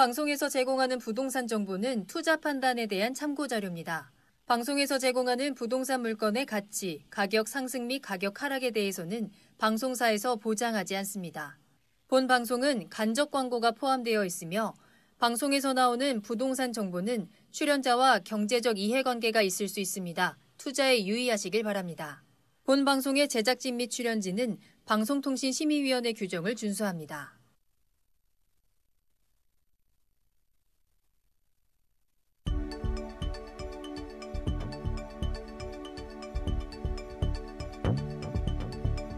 방송에서 제공하는 부동산 정보는 투자 판단에 대한 참고 자료입니다. 방송에서 제공하는 부동산 물건의 가치, 가격 상승 및 가격 하락에 대해서는 방송사에서 보장하지 않습니다. 본 방송은 간접 광고가 포함되어 있으며 방송에서 나오는 부동산 정보는 출연자와 경제적 이해관계가 있을 수 있습니다. 투자에 유의하시길 바랍니다. 본 방송의 제작진 및 출연진은 방송통신심의위원회 규정을 준수합니다.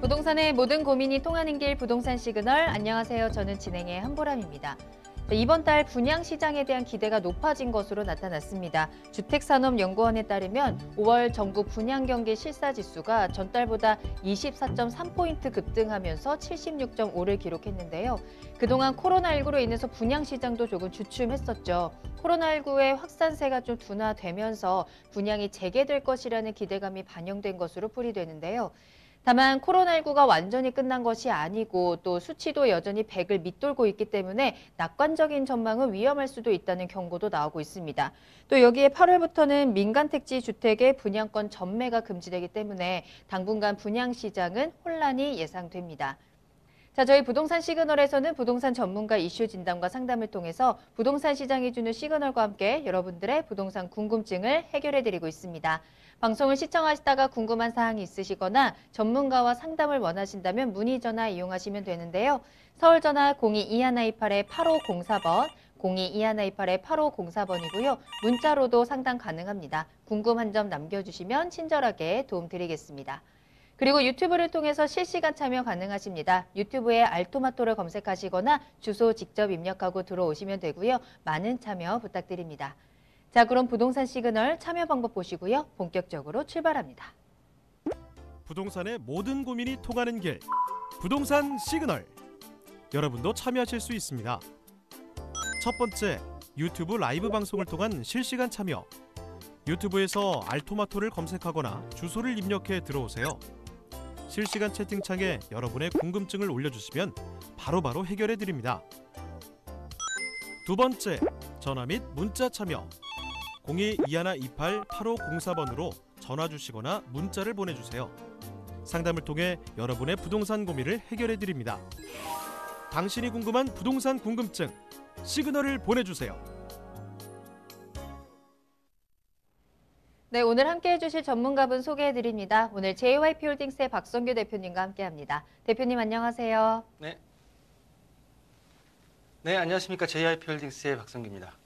부동산의 모든 고민이 통하는 길 부동산 시그널. 안녕하세요. 저는 진행의 한보람입니다. 이번 달 분양시장에 대한 기대가 높아진 것으로 나타났습니다. 주택산업연구원에 따르면 5월 전국 분양경기 실사지수가 전달보다 24.3포인트 급등하면서 76.5를 기록했는데요. 그동안 코로나19로 인해서 분양시장도 조금 주춤했었죠. 코로나19의 확산세가 좀 둔화되면서 분양이 재개될 것이라는 기대감이 반영된 것으로 풀이되는데요. 다만 코로나19가 완전히 끝난 것이 아니고 또 수치도 여전히 100을 밑돌고 있기 때문에 낙관적인 전망은 위험할 수도 있다는 경고도 나오고 있습니다. 또 여기에 8월부터는 민간택지 주택의 분양권 전매가 금지되기 때문에 당분간 분양시장은 혼란이 예상됩니다. 자, 저희 부동산 시그널에서는 부동산 전문가 이슈 진단과 상담을 통해서 부동산 시장이 주는 시그널과 함께 여러분들의 부동산 궁금증을 해결해드리고 있습니다. 방송을 시청하시다가 궁금한 사항이 있으시거나 전문가와 상담을 원하신다면 문의 전화 이용하시면 되는데요. 서울 전화 02-2128-8504번, 02-2128-8504번이고요. 문자로도 상담 가능합니다. 궁금한 점 남겨주시면 친절하게 도움드리겠습니다. 그리고 유튜브를 통해서 실시간 참여 가능하십니다. 유튜브에 알토마토를 검색하시거나 주소 직접 입력하고 들어오시면 되고요. 많은 참여 부탁드립니다. 자, 그럼 부동산 시그널 참여 방법 보시고요. 본격적으로 출발합니다. 부동산의 모든 고민이 통하는 길, 부동산 시그널. 여러분도 참여하실 수 있습니다. 첫 번째, 유튜브 라이브 방송을 통한 실시간 참여. 유튜브에서 알토마토를 검색하거나 주소를 입력해 들어오세요. 실시간 채팅창에 여러분의 궁금증을 올려주시면 바로바로 해결해 드립니다. 두 번째, 전화 및 문자 참여. 02-2128-8504번으로 전화 주시거나 문자를 보내주세요. 상담을 통해 여러분의 부동산 고민을 해결해 드립니다. 당신이 궁금한 부동산 궁금증, 시그널을 보내주세요. 네, 오늘 함께해 주실 전문가분 소개해 드립니다. 오늘 JYP홀딩스의 박성규 대표님과 함께합니다. 대표님 안녕하세요. 네, 안녕하십니까. JYP홀딩스의 박성규입니다.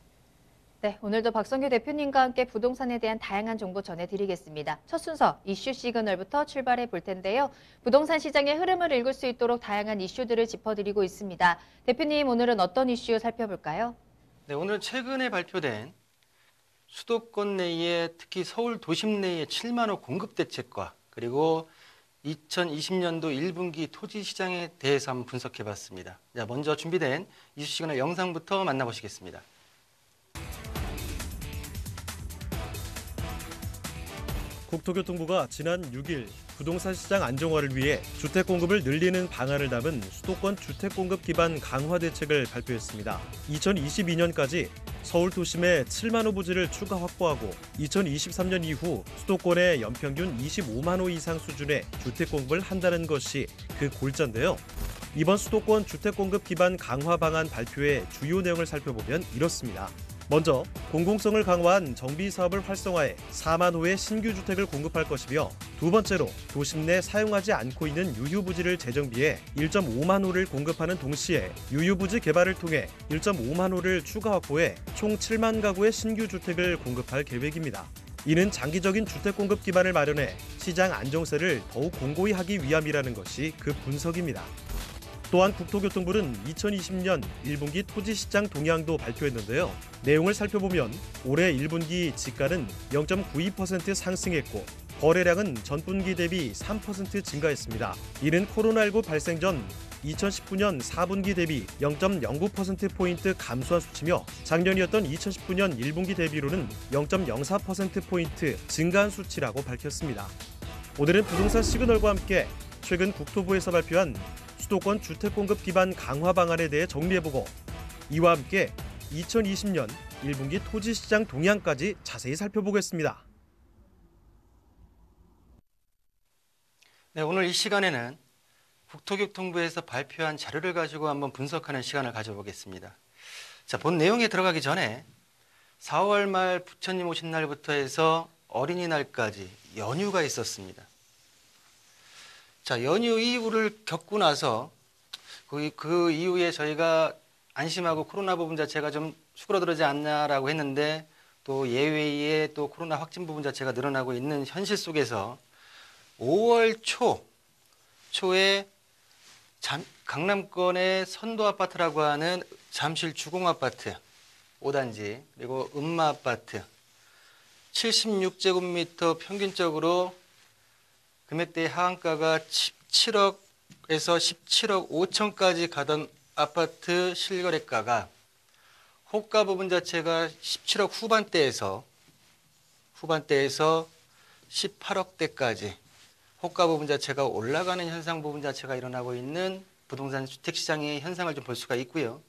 네, 오늘도 박성규 대표님과 함께 부동산에 대한 다양한 정보 전해드리겠습니다. 첫 순서 이슈 시그널부터 출발해 볼 텐데요. 부동산 시장의 흐름을 읽을 수 있도록 다양한 이슈들을 짚어드리고 있습니다. 대표님, 오늘은 어떤 이슈 살펴볼까요? 네, 오늘은 최근에 발표된 수도권 내에 특히 서울 도심 내의 7만 호 공급 대책과 그리고 2020년도 1분기 토지 시장에 대해서 한번 분석해 봤습니다. 자, 먼저 준비된 이슈 시그널 영상부터 만나보시겠습니다. 국토교통부가 지난 6일 부동산 시장 안정화를 위해 주택 공급을 늘리는 방안을 담은 수도권 주택 공급 기반 강화 대책을 발표했습니다. 2022년까지 서울 도심의 7만 호 부지를 추가 확보하고 2023년 이후 수도권의 연평균 25만 호 이상 수준의 주택 공급을 한다는 것이 그 골자인데요. 이번 수도권 주택 공급 기반 강화 방안 발표의 주요 내용을 살펴보면 이렇습니다. 먼저 공공성을 강화한 정비 사업을 활성화해 4만 호의 신규 주택을 공급할 것이며, 두 번째로 도심 내 사용하지 않고 있는 유휴부지를 재정비해 1.5만 호를 공급하는 동시에 유휴부지 개발을 통해 1.5만 호를 추가 확보해 총 7만 가구의 신규 주택을 공급할 계획입니다. 이는 장기적인 주택 공급 기반을 마련해 시장 안정세를 더욱 공고히 하기 위함이라는 것이 그 분석입니다. 또한 국토교통부는 2020년 1분기 토지시장 동향도 발표했는데요. 내용을 살펴보면 올해 1분기 지가는 0.92% 상승했고 거래량은 전분기 대비 3% 증가했습니다. 이는 코로나19 발생 전 2019년 4분기 대비 0.09%포인트 감소한 수치며 작년이었던 2019년 1분기 대비로는 0.04%포인트 증가한 수치라고 밝혔습니다. 오늘은 부동산 시그널과 함께 최근 국토부에서 발표한 수도권 주택공급 기반 강화 방안에 대해 정리해보고, 이와 함께 2020년 1분기 토지시장 동향까지 자세히 살펴보겠습니다. 네, 오늘 이 시간에는 국토교통부에서 발표한 자료를 가지고 한번 분석하는 시간을 가져보겠습니다. 자, 본 내용에 들어가기 전에 4월 말 부처님 오신 날부터 해서 어린이날까지 연휴가 있었습니다. 자, 연휴 이후를 겪고 나서 그 이후에 저희가 안심하고 코로나 부분 자체가 좀 수그러들지 않나라고 했는데 또 예외에 또 코로나 확진 부분 자체가 늘어나고 있는 현실 속에서 5월 초에 강남권의 선도 아파트라고 하는 잠실 주공 아파트 5단지 그리고 음마 아파트 76제곱미터 평균적으로 금액대 하한가가 17억에서 17억 5천까지 가던 아파트 실거래가가 호가 부분 자체가 17억 후반대에서 18억대까지 호가 부분 자체가 올라가는 현상 부분 자체가 일어나고 있는 부동산 주택시장의 현상을 좀 볼 수가 있고요.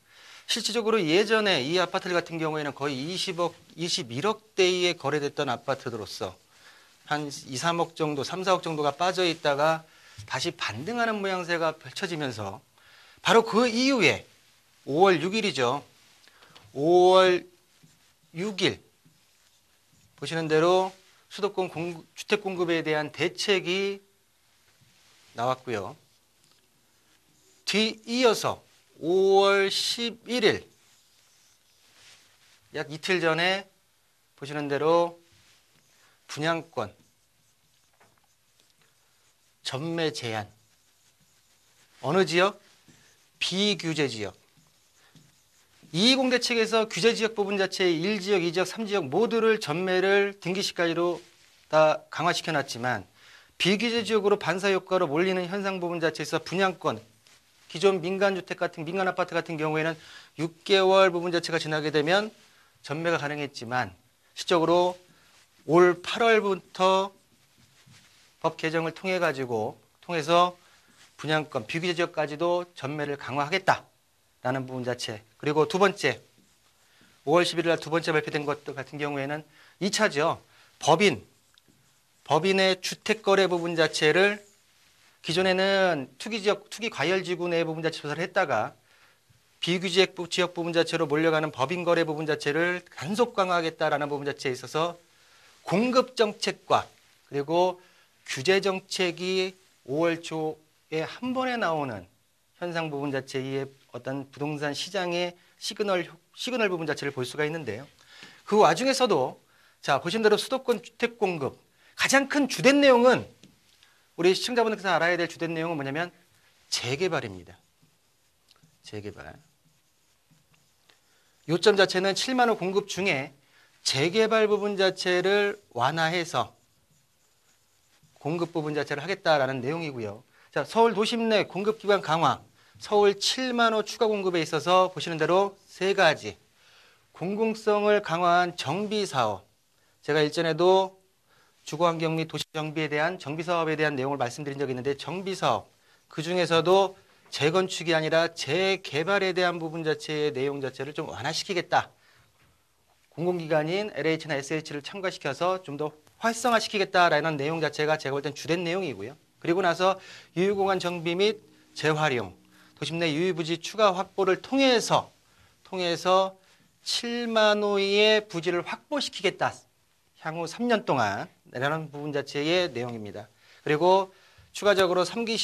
실질적으로 예전에 이 아파트들 같은 경우에는 거의 20억, 21억대에 거래됐던 아파트들로서 한 2, 3억 정도, 3, 4억 정도가 빠져 있다가 다시 반등하는 모양새가 펼쳐지면서 바로 그 이후에 5월 6일이죠. 5월 6일 보시는 대로 수도권 주택 공급에 대한 대책이 나왔고요. 뒤이어서 5월 11일 약 이틀 전에 보시는 대로 분양권 전매 제한 어느 지역? 비규제 지역. 220 대책에서 규제 지역 부분 자체의 1지역, 2지역, 3지역 모두를 전매를 등기시까지로 다 강화시켜 놨지만 비규제 지역으로 반사 효과로 몰리는 현상 부분 자체에서 분양권 기존 민간주택 같은 민간 아파트 같은 경우에는 6개월 부분 자체가 지나게 되면 전매가 가능했지만 실적으로 올 8월부터 법 개정을 통해서 분양권 비규제 지역까지도 전매를 강화하겠다라는 부분 자체. 그리고 두 번째 5월 11일 날 두 번째 발표된 것 같은 경우에는 2차죠. 법인의 주택거래 부분 자체를 기존에는 투기지역, 투기과열지구 내 부분 자체 조사를 했다가 비규제 지역 부분 자체로 몰려가는 법인거래 부분 자체를 단속 강화하겠다라는 부분 자체에 있어서 공급정책과 그리고 규제정책이 5월 초에 한 번에 나오는 현상 부분 자체의 어떤 부동산 시장의 시그널 부분 자체를 볼 수가 있는데요. 그 와중에서도 자 보신 대로 수도권 주택 공급 가장 큰 주된 내용은 우리 시청자분들께서 알아야 될 주된 내용은 뭐냐면 재개발입니다. 재개발. 요점 자체는 7만 호 공급 중에 재개발 부분 자체를 완화해서 공급 부분 자체를 하겠다라는 내용이고요. 자, 서울 도심 내 공급 기반 강화, 서울 7만 호 추가 공급에 있어서 보시는 대로 세 가지 공공성을 강화한 정비 사업. 제가 일전에도 주거환경 및 도시정비에 대한 정비 사업에 대한 내용을 말씀드린 적이 있는데 정비 사업 그 중에서도 재건축이 아니라 재개발에 대한 부분 자체의 내용 자체를 좀 완화시키겠다. 공공기관인 LH나 SH를 첨가시켜서 좀 더 활성화시키겠다라는 내용 자체가 제가 볼 땐 주된 내용이고요. 그리고 나서 유휴공간 정비 및 재활용, 도심 내 유휴부지 추가 확보를 통해서 7만 호의 부지를 확보시키겠다. 향후 3년 동안 라는 부분 자체의 내용입니다. 그리고 추가적으로 3기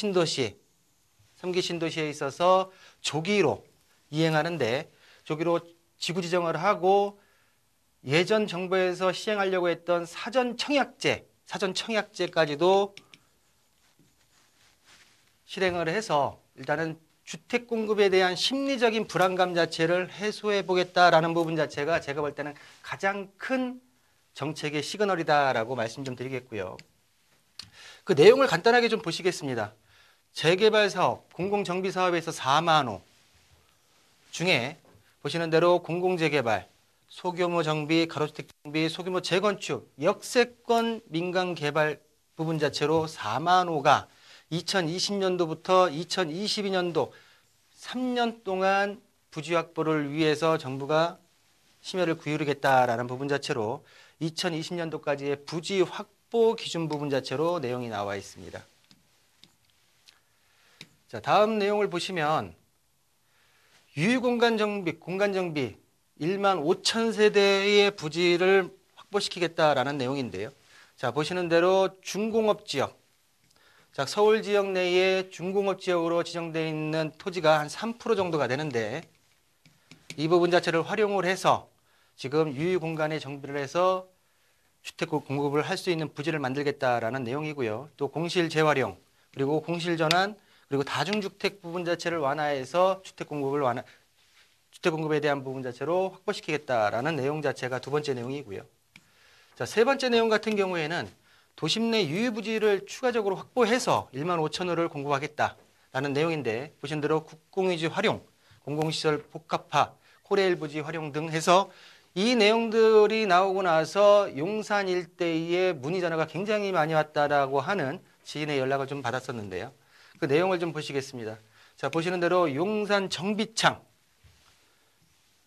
신도시에 있어서 조기로 이행하는데 조기로 지구 지정을 하고 예전 정부에서 시행하려고 했던 사전 청약제까지도 실행을 해서 일단은 주택 공급에 대한 심리적인 불안감 자체를 해소해 보겠다라는 부분 자체가 제가 볼 때는 가장 큰 정책의 시그널이다라고 말씀 좀 드리겠고요. 그 내용을 간단하게 좀 보시겠습니다. 재개발 사업, 공공정비 사업에서 4만 호 중에 보시는 대로 공공재개발, 소규모 정비, 가로주택 정비, 소규모 재건축, 역세권 민간 개발 부분 자체로 4만 호가 2020년도부터 2022년도 3년 동안 부지 확보를 위해서 정부가 심혈을 기울이겠다라는 부분 자체로 2020년도까지의 부지 확보 기준 부분 자체로 내용이 나와 있습니다. 자, 다음 내용을 보시면 유휴공간 정비, 공간 정비 1만 5천 세대의 부지를 확보시키겠다라는 내용인데요. 자, 보시는 대로 중공업 지역, 자, 서울 지역 내에 중공업 지역으로 지정되어 있는 토지가 한 3% 정도가 되는데 이 부분 자체를 활용을 해서 지금 유휴 공간에 정비를 해서 주택 공급을 할 수 있는 부지를 만들겠다라는 내용이고요. 또 공실 재활용, 그리고 공실 전환, 그리고 다중주택 부분 자체를 완화해서 주택 공급에 대한 부분 자체로 확보시키겠다라는 내용 자체가 두 번째 내용이고요. 자, 세 번째 내용 같은 경우에는 도심 내 유휴부지를 추가적으로 확보해서 1만 5천 호를 공급하겠다라는 내용인데 보신 대로 국공유지 활용, 공공시설 복합화, 코레일 부지 활용 등 해서 이 내용들이 나오고 나서 용산 일대에 문의 전화가 굉장히 많이 왔다라고 하는 지인의 연락을 좀 받았었는데요. 그 내용을 좀 보시겠습니다. 자, 보시는 대로 용산 정비창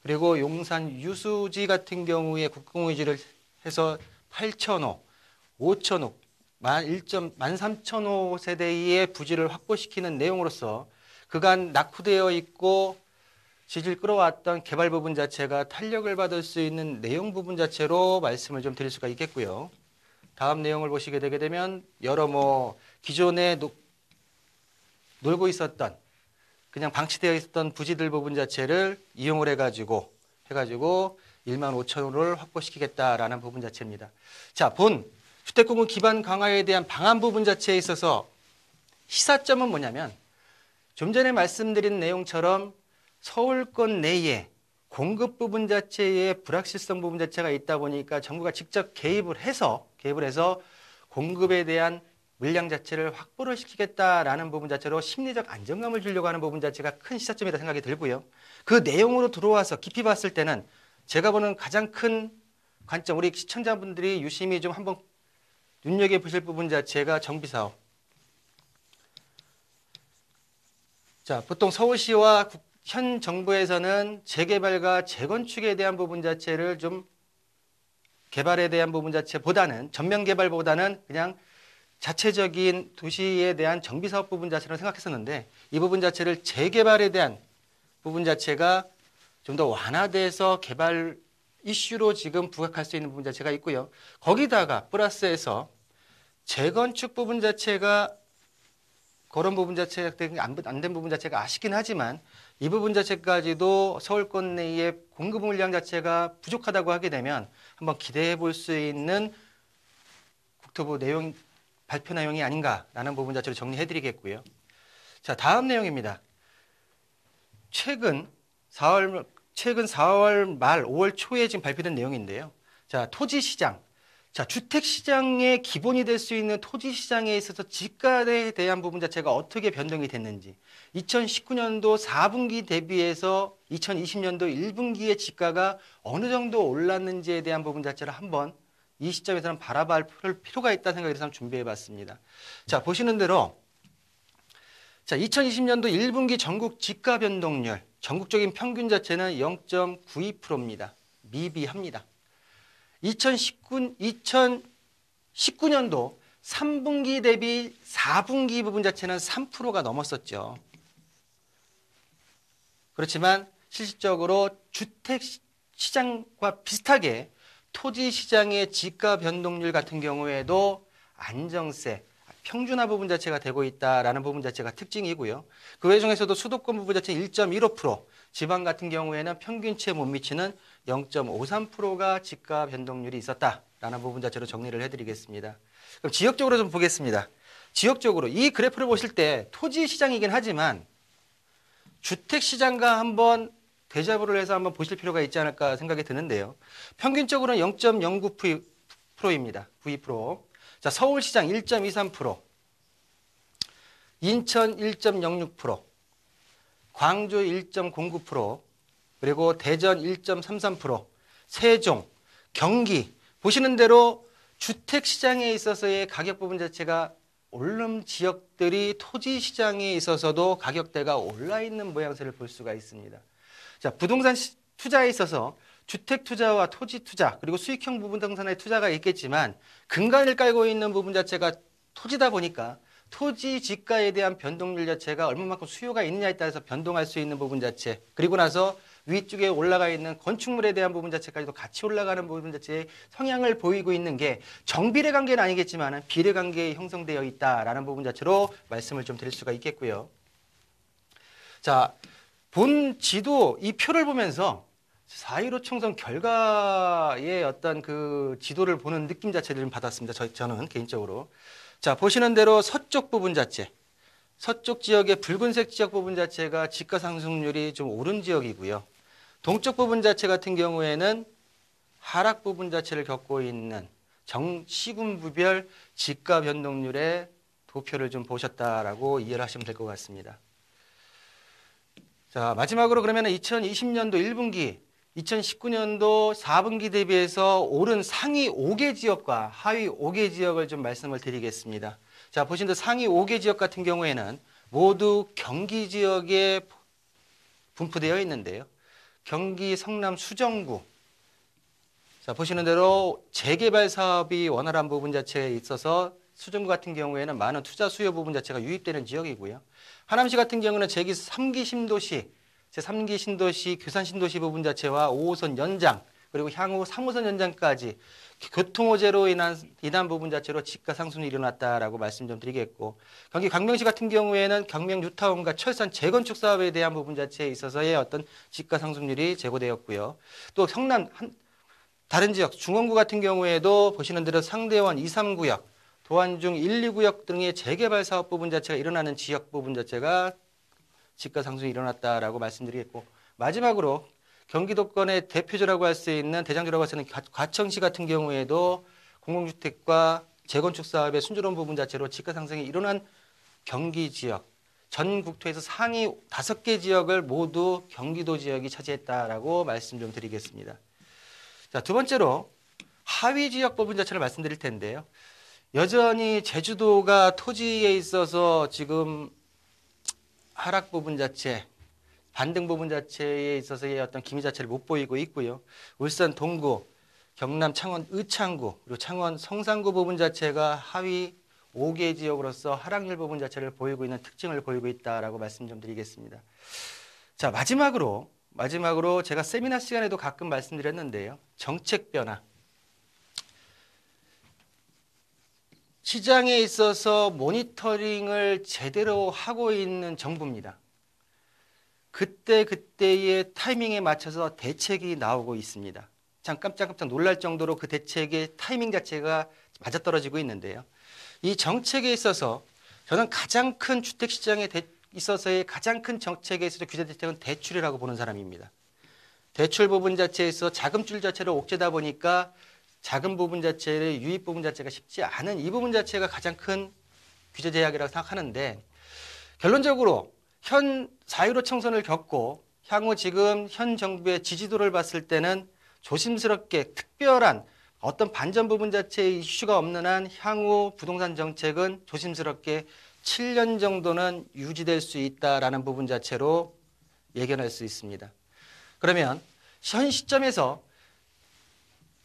그리고 용산 유수지 같은 경우에 국공유지를 해서 8,000호, 5,000호, 13,000호 세대의 부지를 확보시키는 내용으로서 그간 낙후되어 있고 질질 끌어왔던 개발 부분 자체가 탄력을 받을 수 있는 내용 부분 자체로 말씀을 좀 드릴 수가 있겠고요. 다음 내용을 보시게 되게 되면 여러 기존에 놀고 있었던 그냥 방치되어 있었던 부지들 부분 자체를 이용을 해가지고 1만 5천호를 확보시키겠다라는 부분 자체입니다. 자, 본 주택공급 기반 강화에 대한 방안 부분 자체에 있어서 시사점은 뭐냐면 좀 전에 말씀드린 내용처럼 서울권 내에 공급 부분 자체에 불확실성 부분 자체가 있다 보니까 정부가 직접 개입을 해서 공급에 대한 물량 자체를 확보를 시키겠다라는 부분 자체로 심리적 안정감을 주려고 하는 부분 자체가 큰 시사점이라 생각이 들고요. 그 내용으로 들어와서 깊이 봤을 때는 제가 보는 가장 큰 관점, 우리 시청자분들이 유심히 좀 한번 눈여겨보실 부분 자체가 정비사업. 자, 보통 서울시와 현 정부에서는 재개발과 재건축에 대한 부분 자체를 좀 개발에 대한 부분 자체보다는 전면 개발보다는 그냥 자체적인 도시에 대한 정비사업 부분 자체로 생각했었는데 이 부분 자체를 재개발에 대한 부분 자체가 좀 더 완화돼서 개발 이슈로 지금 부각할 수 있는 부분 자체가 있고요. 거기다가 플러스해서 재건축 부분 자체가 그런 부분 자체가 안 된 부분 자체가 아쉽긴 하지만 이 부분 자체까지도 서울권 내의 공급 물량 자체가 부족하다고 하게 되면 한번 기대해 볼 수 있는 국토부 내용 발표 내용이 아닌가라는 부분 자체로 정리해 드리겠고요. 자, 다음 내용입니다. 최근 4월 말 5월 초에 지금 발표된 내용인데요. 자, 토지 시장. 자, 주택 시장의 기본이 될 수 있는 토지 시장에 있어서 지가에 대한 부분 자체가 어떻게 변동이 됐는지 2019년도 4분기 대비해서 2020년도 1분기의 지가가 어느 정도 올랐는지에 대한 부분 자체를 한번 이 시점에서는 바라볼 필요가 있다는 생각이 들어서 준비해 봤습니다. 자, 보시는 대로 자, 2020년도 1분기 전국 지가 변동률 전국적인 평균 자체는 0.92%입니다. 미비합니다. 2019년도 3분기 대비 4분기 부분 자체는 3%가 넘었었죠. 그렇지만 실질적으로 주택 시장과 비슷하게 토지 시장의 지가 변동률 같은 경우에도 안정세, 평준화 부분 자체가 되고 있다라는 부분 자체가 특징이고요. 그 외 중에서도 수도권 부분 자체는 1.15%, 지방 같은 경우에는 평균치에 못 미치는 0.53%가 지가 변동률이 있었다라는 부분 자체로 정리를 해드리겠습니다. 그럼 지역적으로 좀 보겠습니다. 지역적으로 이 그래프를 보실 때 토지 시장이긴 하지만 주택 시장과 한번 대자보를 해서 한번 보실 필요가 있지 않을까 생각이 드는데요. 평균적으로는 0.09%입니다. 92%. 자, 서울시장 1.23%, 인천 1.06%, 광주 1.09%, 그리고 대전 1.33%, 세종, 경기 보시는 대로 주택시장에 있어서의 가격 부분 자체가 오름 지역들이 토지 시장에 있어서도 가격대가 올라 있는 모양새를 볼 수가 있습니다. 자, 부동산 투자에 있어서 주택 투자와 토지 투자 그리고 수익형 부동산의 투자가 있겠지만 근간을 깔고 있는 부분 자체가 토지다 보니까 토지 지가에 대한 변동률 자체가 얼마만큼 수요가 있느냐에 따라서 변동할 수 있는 부분 자체, 그리고 나서 위쪽에 올라가 있는 건축물에 대한 부분 자체까지도 같이 올라가는 부분 자체의 성향을 보이고 있는 게 정비례 관계는 아니겠지만 비례 관계에 형성되어 있다라는 부분 자체로 말씀을 좀 드릴 수가 있겠고요. 자, 본 지도 이 표를 보면서 4.15 총선 결과의 어떤 그 지도를 보는 느낌 자체를 좀 받았습니다. 저는 개인적으로. 자, 보시는 대로 서쪽 부분 자체, 서쪽 지역의 붉은색 지역 부분 자체가 지가 상승률이 좀 오른 지역이고요. 동쪽 부분 자체 같은 경우에는 하락 부분 자체를 겪고 있는 시군부별 지가 변동률의 도표를 좀 보셨다라고 이해를 하시면 될 것 같습니다. 자, 마지막으로 그러면 2020년도 1분기, 2019년도 4분기 대비해서 오른 상위 5개 지역과 하위 5개 지역을 좀 말씀을 드리겠습니다. 자, 보시는 상위 5개 지역 같은 경우에는 모두 경기 지역에 분포되어 있는데요. 경기 성남 수정구. 자, 보시는 대로 재개발 사업이 원활한 부분 자체에 있어서 수정구 같은 경우에는 많은 투자 수요 부분 자체가 유입되는 지역이고요. 하남시 같은 경우는 제3기 신도시, 제3기 신도시, 규산 신도시 부분 자체와 5호선 연장, 그리고 향후 3호선 연장까지 교통호재로 인한 부분 자체로 지가 상승이 일어났다라고 말씀 좀 드리겠고, 경기 광명시 같은 경우에는 경명 뉴타운과 철산 재건축 사업에 대한 부분 자체에 있어서의 어떤 지가 상승률이 제고되었고요. 또 성남 다른 지역 중원구 같은 경우에도 보시는 대로 상대원 2, 3구역, 도안중 1, 2구역 등의 재개발 사업 부분 자체가 일어나는 지역 부분 자체가 지가 상승이 일어났다라고 말씀드리겠고, 마지막으로 경기도권의 대표주라고 할 수 있는 대장주라고 할 수 있는 과천시 같은 경우에도 공공주택과 재건축 사업의 순조로운 부분 자체로 지가 상승이 일어난 경기 지역, 전 국토에서 상위 5개 지역을 모두 경기도 지역이 차지했다라고 말씀 좀 드리겠습니다. 자, 두 번째로 하위 지역 부분 자체를 말씀드릴 텐데요. 여전히 제주도가 토지에 있어서 지금 하락 부분 자체, 반등 부분 자체에 있어서의 어떤 기미 자체를 못 보이고 있고요. 울산 동구, 경남 창원 의창구, 그리고 창원 성산구 부분 자체가 하위 5개 지역으로서 하락률 부분 자체를 보이고 있는 특징을 보이고 있다라고 말씀 좀 드리겠습니다. 자, 마지막으로 제가 세미나 시간에도 가끔 말씀드렸는데요. 정책 변화. 시장에 있어서 모니터링을 제대로 하고 있는 정부입니다. 그때의 타이밍에 맞춰서 대책이 나오고 있습니다. 참 깜짝깜짝 놀랄 정도로 그 대책의 타이밍 자체가 맞아떨어지고 있는데요. 이 정책에 있어서 저는 가장 큰 주택시장에 있어서의 가장 큰 정책에 있어서 규제 대책은 대출이라고 보는 사람입니다. 대출 부분 자체에서 자금줄 자체를 옥죄다 보니까 자금 부분 자체의 유입 부분 자체가 쉽지 않은 이 부분 자체가 가장 큰 규제 제약이라고 생각하는데, 결론적으로 현 4.15 총선을 겪고 향후 지금 현 정부의 지지도를 봤을 때는 조심스럽게 특별한 어떤 반전 부분 자체의 이슈가 없는 한 향후 부동산 정책은 조심스럽게 7년 정도는 유지될 수 있다라는 부분 자체로 예견할 수 있습니다. 그러면 현 시점에서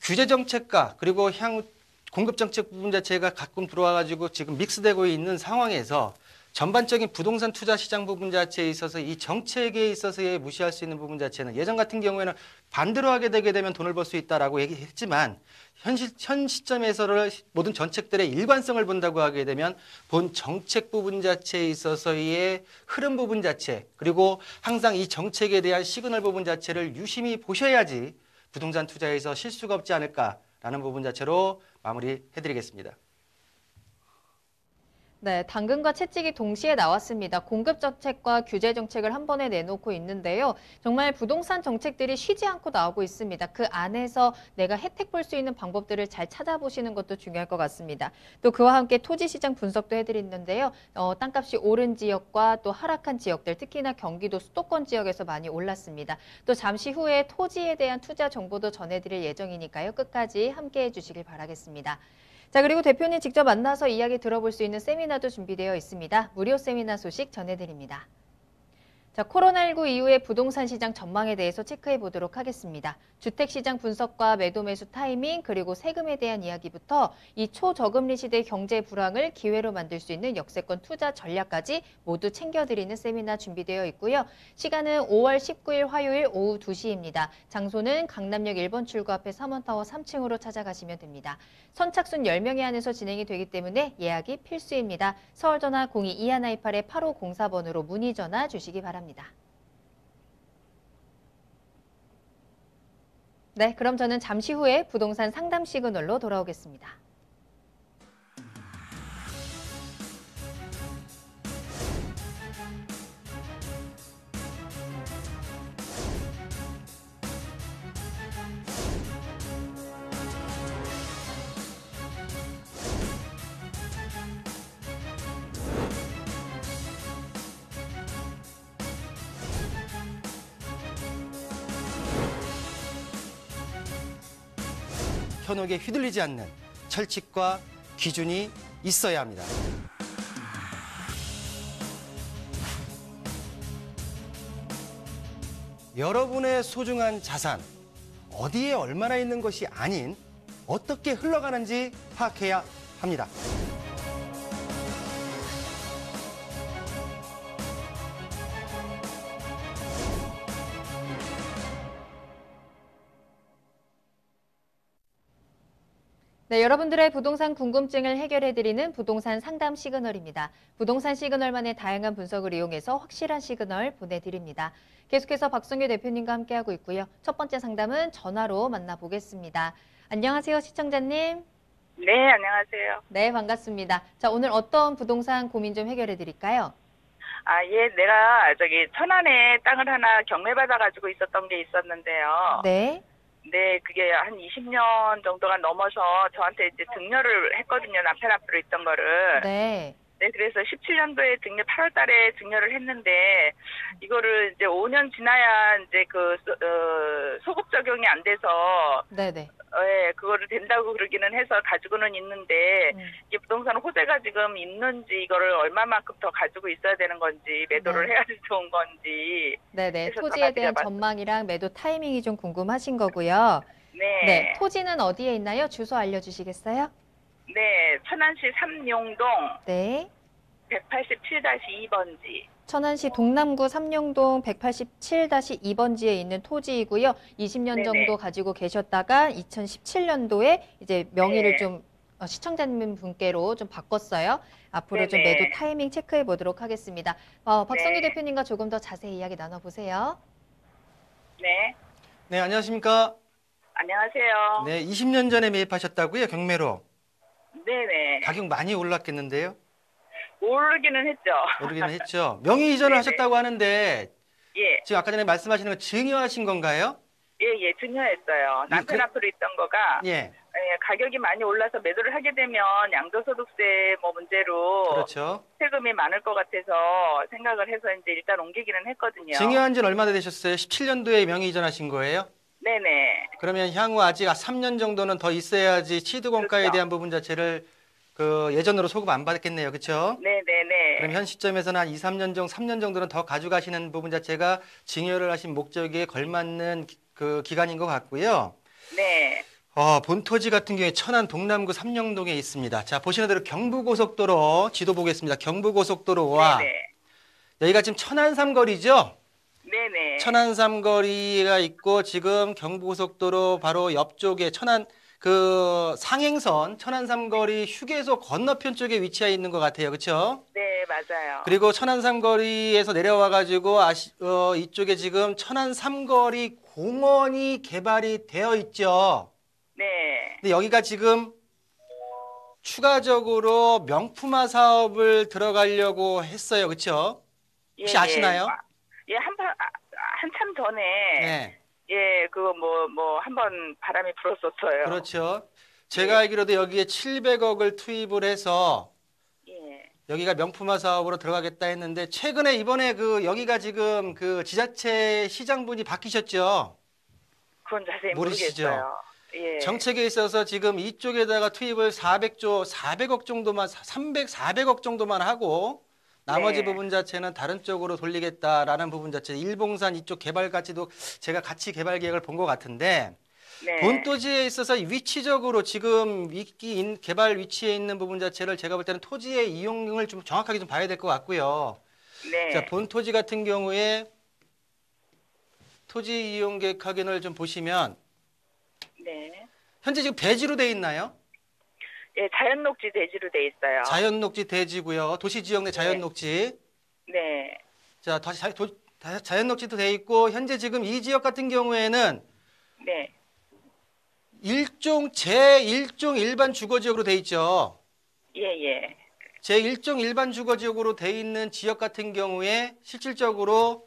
규제 정책과 그리고 향후 공급 정책 부분 자체가 가끔 들어와가지고 지금 믹스되고 있는 상황에서 전반적인 부동산 투자 시장 부분 자체에 있어서 이 정책에 있어서의 무시할 수 있는 부분 자체는 예전 같은 경우에는 반대로 하게 되게 되면 돈을 벌 수 있다라고 얘기했지만 현 시점에서는 모든 정책들의 일관성을 본다고 하게 되면 본 정책 부분 자체에 있어서의 흐름 부분 자체, 그리고 항상 이 정책에 대한 시그널 부분 자체를 유심히 보셔야지 부동산 투자에서 실수가 없지 않을까라는 부분 자체로 마무리해드리겠습니다. 네, 당근과 채찍이 동시에 나왔습니다. 공급 정책과 규제 정책을 한 번에 내놓고 있는데요. 정말 부동산 정책들이 쉬지 않고 나오고 있습니다. 그 안에서 내가 혜택 볼 수 있는 방법들을 잘 찾아보시는 것도 중요할 것 같습니다. 또 그와 함께 토지시장 분석도 해드리는데요. 땅값이 오른 지역과 또 하락한 지역들, 특히나 경기도 수도권 지역에서 많이 올랐습니다. 또 잠시 후에 토지에 대한 투자 정보도 전해드릴 예정이니까요. 끝까지 함께해 주시길 바라겠습니다. 자, 그리고 대표님 직접 만나서 이야기 들어볼 수 있는 세미나도 준비되어 있습니다. 무료 세미나 소식 전해드립니다. 자, 코로나19 이후의 부동산 시장 전망에 대해서 체크해 보도록 하겠습니다. 주택시장 분석과 매도 매수 타이밍 그리고 세금에 대한 이야기부터 이 초저금리 시대 경제 불황을 기회로 만들 수 있는 역세권 투자 전략까지 모두 챙겨드리는 세미나 준비되어 있고요. 시간은 5월 19일 화요일 오후 2시입니다. 장소는 강남역 1번 출구 앞에 3원타워 3층으로 찾아가시면 됩니다. 선착순 10명에 한해서 진행이 되기 때문에 예약이 필수입니다. 서울전화 02-2128-8504번으로 문의 전화 주시기 바랍니다. 네, 그럼 저는 잠시 후에 부동산 상담 시그널로 돌아오겠습니다. 현혹에 휘둘리지 않는 철칙과 기준이 있어야 합니다. 여러분의 소중한 자산, 어디에 얼마나 있는 것이 아닌 어떻게 흘러가는지 파악해야 합니다. 네, 여러분들의 부동산 궁금증을 해결해드리는 부동산 상담 시그널입니다. 부동산 시그널만의 다양한 분석을 이용해서 확실한 시그널 보내드립니다. 계속해서 박성규 대표님과 함께하고 있고요. 첫 번째 상담은 전화로 만나보겠습니다. 안녕하세요, 시청자님. 네, 안녕하세요. 네, 반갑습니다. 자, 오늘 어떤 부동산 고민 좀 해결해드릴까요? 예, 내가 천안에 땅을 하나 경매받아가지고 있었던 게 있었는데요. 네. 네, 그게 한 20년 정도가 넘어서 저한테 이제 증여를 했거든요. 남편 앞으로 있던 거를. 네. 네, 그래서 17년도에 8월 달에 증여를 했는데, 이거를 이제 5년 지나야 이제 소급 적용이 안 돼서, 네네. 예, 그거를 된다고 그러기는 해서 가지고는 있는데, 이게 부동산 호재가 지금 있는지, 이거를 얼마만큼 더 가지고 있어야 되는 건지, 매도를 네. 해야지 좋은 건지. 네네. 그래서 토지에 대한 전화드려봤습니다. 전망이랑 매도 타이밍이 좀 궁금하신 거고요. 네. 네. 토지는 어디에 있나요? 주소 알려주시겠어요? 네, 천안시 삼용동 네. 187-2번지. 천안시 동남구 삼룡동 187-2번지에 있는 토지이고요. 20년 네네. 정도 가지고 계셨다가 2017년도에 이제 명의를 네. 좀 시청자님 분께로 좀 바꿨어요. 앞으로 좀 네네. 매도 타이밍 체크해 보도록 하겠습니다. 박성규 네. 대표님과 조금 더 자세히 이야기 나눠보세요. 네, 네, 안녕하십니까? 안녕하세요. 네, 20년 전에 매입하셨다고요, 경매로. 네네. 가격 많이 올랐겠는데요? 오르기는 했죠. 오르기는 했죠. 명의 이전을 네네. 하셨다고 하는데 예, 지금 아까 전에 말씀하시는 거 증여하신 건가요? 예, 증여했어요. 남편 그- 앞으로 있던 거가 예, 예, 가격이 많이 올라서 매도를 하게 되면 양도소득세 문제로 그렇죠. 세금이 많을 것 같아서 생각을 해서 이제 일단 옮기기는 했거든요. 증여한 지는 얼마나 되셨어요? 17년도에 명의 이전하신 거예요? 네네. 그러면 향후 아직 3년 정도는 더 있어야지 취득원가에 그렇죠. 대한 부분 자체를 예전으로 소급 안 받겠네요. 그렇죠? 네네네. 그럼 현 시점에서는 한 2, 3년 정도, 3년 정도는 더 가져가시는 부분 자체가 증여를 하신 목적에 걸맞는 기간인 것 같고요. 네. 본토지 같은 경우에 천안 동남구 삼령동에 있습니다. 자, 보시는 대로 경부고속도로 지도 보겠습니다. 경부고속도로와 네네. 여기가 지금 천안 삼거리죠? 네네. 천안 삼거리가 있고 지금 경부고속도로 바로 옆쪽에 천안 상행선 천안 삼거리 휴게소 건너편 쪽에 위치해 있는 것 같아요. 그렇죠? 네, 맞아요. 그리고 천안 삼거리에서 내려와 가지고 이쪽에 지금 천안 삼거리 공원이 개발이 되어 있죠. 네. 근데 여기가 지금 추가적으로 명품화 사업을 들어가려고 했어요. 그렇죠? 혹시 아시나요? 예, 한참 전에 네. 예, 한번 바람이 불었었어요. 그렇죠. 제가 알기로도 여기에 700억을 투입을 해서 예. 여기가 명품화 사업으로 들어가겠다 했는데 최근에 이번에 여기가 지금 지자체 시장분이 바뀌셨죠? 그건 자세히 모르시죠? 모르겠어요. 예. 정책에 있어서 지금 이쪽에다가 투입을 400억 정도만 400억 정도만 하고 나머지 네. 부분 자체는 다른 쪽으로 돌리겠다라는 부분 자체, 일봉산 이쪽 개발 가치도 제가 같이 개발 계획을 본 것 같은데 네. 본토지에 있어서 위치적으로 지금 개발 위치에 있는 부분 자체를 제가 볼 때는 토지의 이용을 좀 정확하게 좀 봐야 될 것 같고요. 네. 자, 본토지 같은 경우에 토지 이용 계획 확인을 좀 보시면 네. 현재 지금 대지로 돼 있나요? 예, 자연녹지 대지로 돼 있어요. 자연녹지 대지고요. 도시지역 내 자연녹지. 네. 자, 자연녹지도 돼 있고 현재 지금 이 지역 같은 경우에는 네. 제1종 일반 주거지역으로 돼 있죠. 예, 예. 제1종 일반 주거지역으로 돼 있는 지역 같은 경우에 실질적으로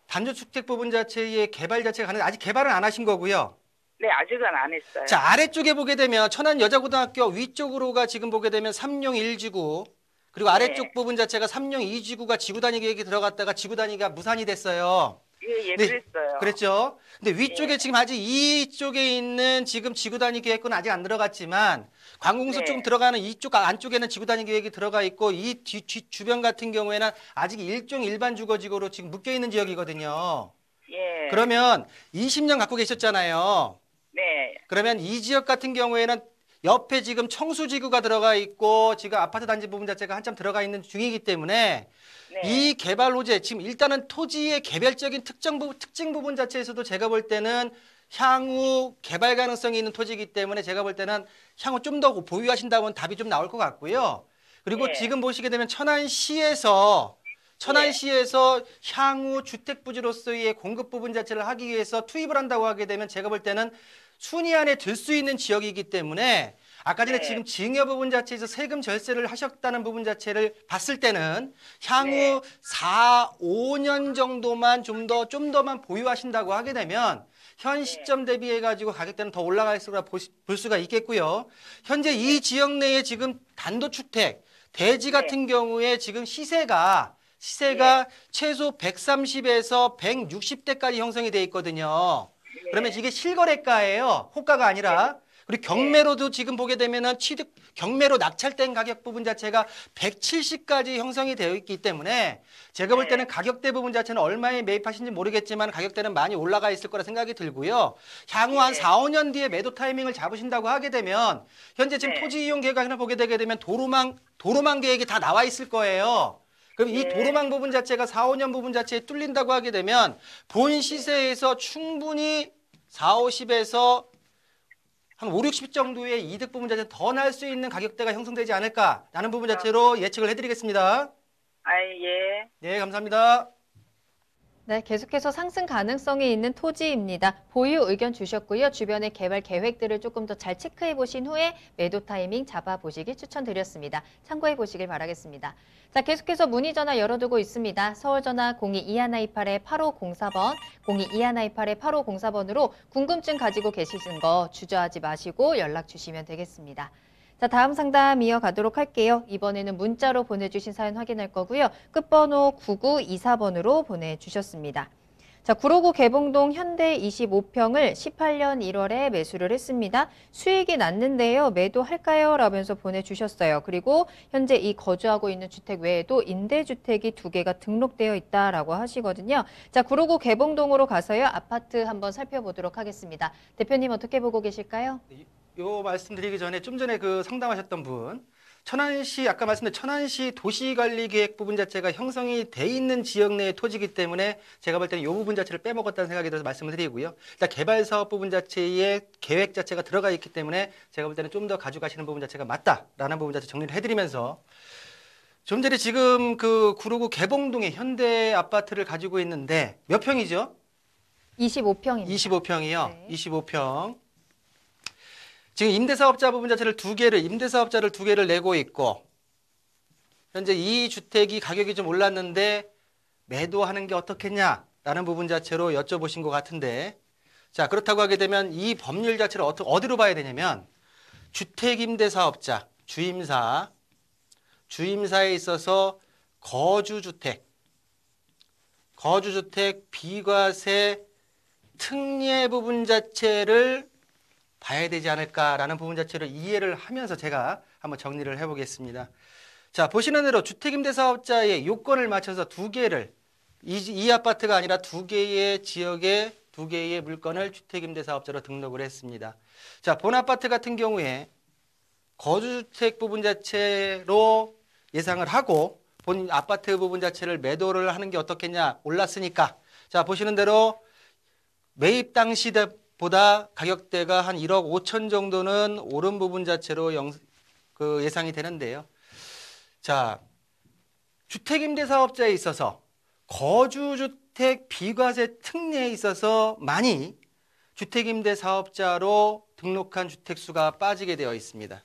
단조주택 부분 자체의 개발 자체가 가능, 아직 개발은 안 하신 거고요. 네, 아직은 안 했어요. 자, 아래쪽에 보게 되면 천안여자고등학교 위쪽으로가 지금 보게 되면 3용 1지구, 그리고 아래쪽 부분 자체가 3용 2지구가 지구단위 계획이 들어갔다가 지구단위가 무산이 됐어요. 예, 예, 네, 그랬어요. 그랬죠. 근데 위쪽에 지금 아직 이쪽에 있는 지금 지구단위 계획은 아직 안 들어갔지만 관공서 네. 좀 들어가는 이쪽 안쪽에는 지구단위 계획이 들어가 있고 이 주변 같은 경우에는 아직 일종 일반 주거지구로 지금 묶여 있는 지역이거든요. 예. 그러면 20년 갖고 계셨잖아요. 네. 그러면 이 지역 같은 경우에는 옆에 지금 청수지구가 들어가 있고 지금 아파트 단지 부분 자체가 한참 들어가 있는 중이기 때문에 네. 이 개발 호재 지금 일단은 토지의 개별적인 특징 부분 자체에서도 제가 볼 때는 향후 개발 가능성이 있는 토지이기 때문에 제가 볼 때는 향후 좀 더 보유하신다면 답이 좀 나올 것 같고요. 그리고 예. 지금 보시게 되면 천안시에서 향후 주택 부지로서의 공급 부분 자체를 하기 위해서 투입을 한다고 하게 되면 제가 볼 때는 순위 안에 들 수 있는 지역이기 때문에 아까 전에 네. 지금 증여 부분 자체에서 세금 절세를 하셨다는 부분 자체를 봤을 때는 향후 네. 4, 5년 정도만 좀 더만 보유하신다고 하게 되면 현 시점 대비해 가지고 가격대는 더 올라갈 수가 볼 수가 있겠고요. 현재 이 지역 내에 지금 단독주택 대지 같은 경우에 지금 시세가 최소 130에서 160대까지 형성이 돼 있거든요. 그러면 이게 실거래가예요. 호가가 아니라. 그리고 경매로도 지금 보게 되면은 경매로 낙찰된 가격 부분 자체가 170까지 형성이 되어 있기 때문에 제가 볼 때는 가격대 부분 자체는 얼마에 매입하신지 모르겠지만 가격대는 많이 올라가 있을 거라 생각이 들고요. 향후 한 4, 5년 뒤에 매도 타이밍을 잡으신다고 하게 되면 현재 지금 토지 이용 계획을 보게 되게 되면 도로망 계획이 다 나와 있을 거예요. 그럼 이 도로망 부분 자체가 4, 5년 부분 자체에 뚫린다고 하게 되면 본 시세에서 충분히 4, 50에서 한 5, 60 정도의 이득 부분 자체 더 날 수 있는 가격대가 형성되지 않을까라는 부분 자체로 예측을 해드리겠습니다. 예. 네, 감사합니다. 네, 계속해서 상승 가능성이 있는 토지입니다. 보유 의견 주셨고요. 주변의 개발 계획들을 조금 더 잘 체크해 보신 후에 매도 타이밍 잡아보시길 추천드렸습니다. 참고해 보시길 바라겠습니다. 자, 계속해서 문의 전화 열어두고 있습니다. 서울 전화 022128-8504번, 022128-8504번으로 궁금증 가지고 계시는 거 주저하지 마시고 연락 주시면 되겠습니다. 자, 다음 상담 이어가도록 할게요. 이번에는 문자로 보내주신 사연 확인할 거고요. 끝번호 9924번으로 보내주셨습니다. 자, 구로구 개봉동 현대 25평을 18년 1월에 매수를 했습니다. 수익이 났는데요. 매도할까요? 라면서 보내주셨어요. 그리고 현재 이 거주하고 있는 주택 외에도 임대주택이 2개가 등록되어 있다라고 하시거든요. 자, 구로구 개봉동으로 가서요. 아파트 한번 살펴보도록 하겠습니다. 대표님 어떻게 보고 계실까요? 요 말씀드리기 전에 좀 전에 그 상담하셨던 분 천안시 아까 말씀드린 천안시 도시관리계획 부분 자체가 형성이 돼 있는 지역 내의 토지이기 때문에 제가 볼 때는 이 부분 자체를 빼먹었다는 생각이 들어서 말씀을 드리고요. 일단 개발사업 부분 자체의 계획 자체가 들어가 있기 때문에 제가 볼 때는 좀 더 가져가시는 부분 자체가 맞다라는 부분 자체 정리를 해드리면서 좀 전에 지금 그 구로구 개봉동에 현대 아파트를 가지고 있는데 몇 평이죠? 25평입니다. 25평이요. 네. 25평. 지금 임대사업자 부분 자체를 임대사업자를 2개를 내고 있고, 현재 이 주택이 가격이 좀 올랐는데 매도하는 게 어떻겠냐라는 부분 자체로 여쭤보신 것 같은데, 자, 그렇다고 하게 되면 이 법률 자체를 어디로 봐야 되냐면, 주택임대사업자, 주임사에 있어서 거주주택, 비과세 특례 부분 자체를 봐야 되지 않을까라는 부분 자체를 이해를 하면서 제가 한번 정리를 해보겠습니다. 자, 보시는 대로 주택임대사업자의 요건을 맞춰서 두 개를 이 아파트가 아니라 두 개의 지역에 두 개의 물건을 주택임대사업자로 등록을 했습니다. 자, 본 아파트 같은 경우에 거주주택 부분 자체로 예상을 하고 본 아파트 부분 자체를 매도를 하는 게 어떻겠냐 올랐으니까 자 보시는 대로 매입 당시보다 가격대가 한 1억 5천 정도는 오른 부분 자체로 예상이 되는데요. 자, 주택임대사업자에 있어서 거주주택 비과세 특례에 있어서 많이 주택임대사업자로 등록한 주택수가 빠지게 되어 있습니다.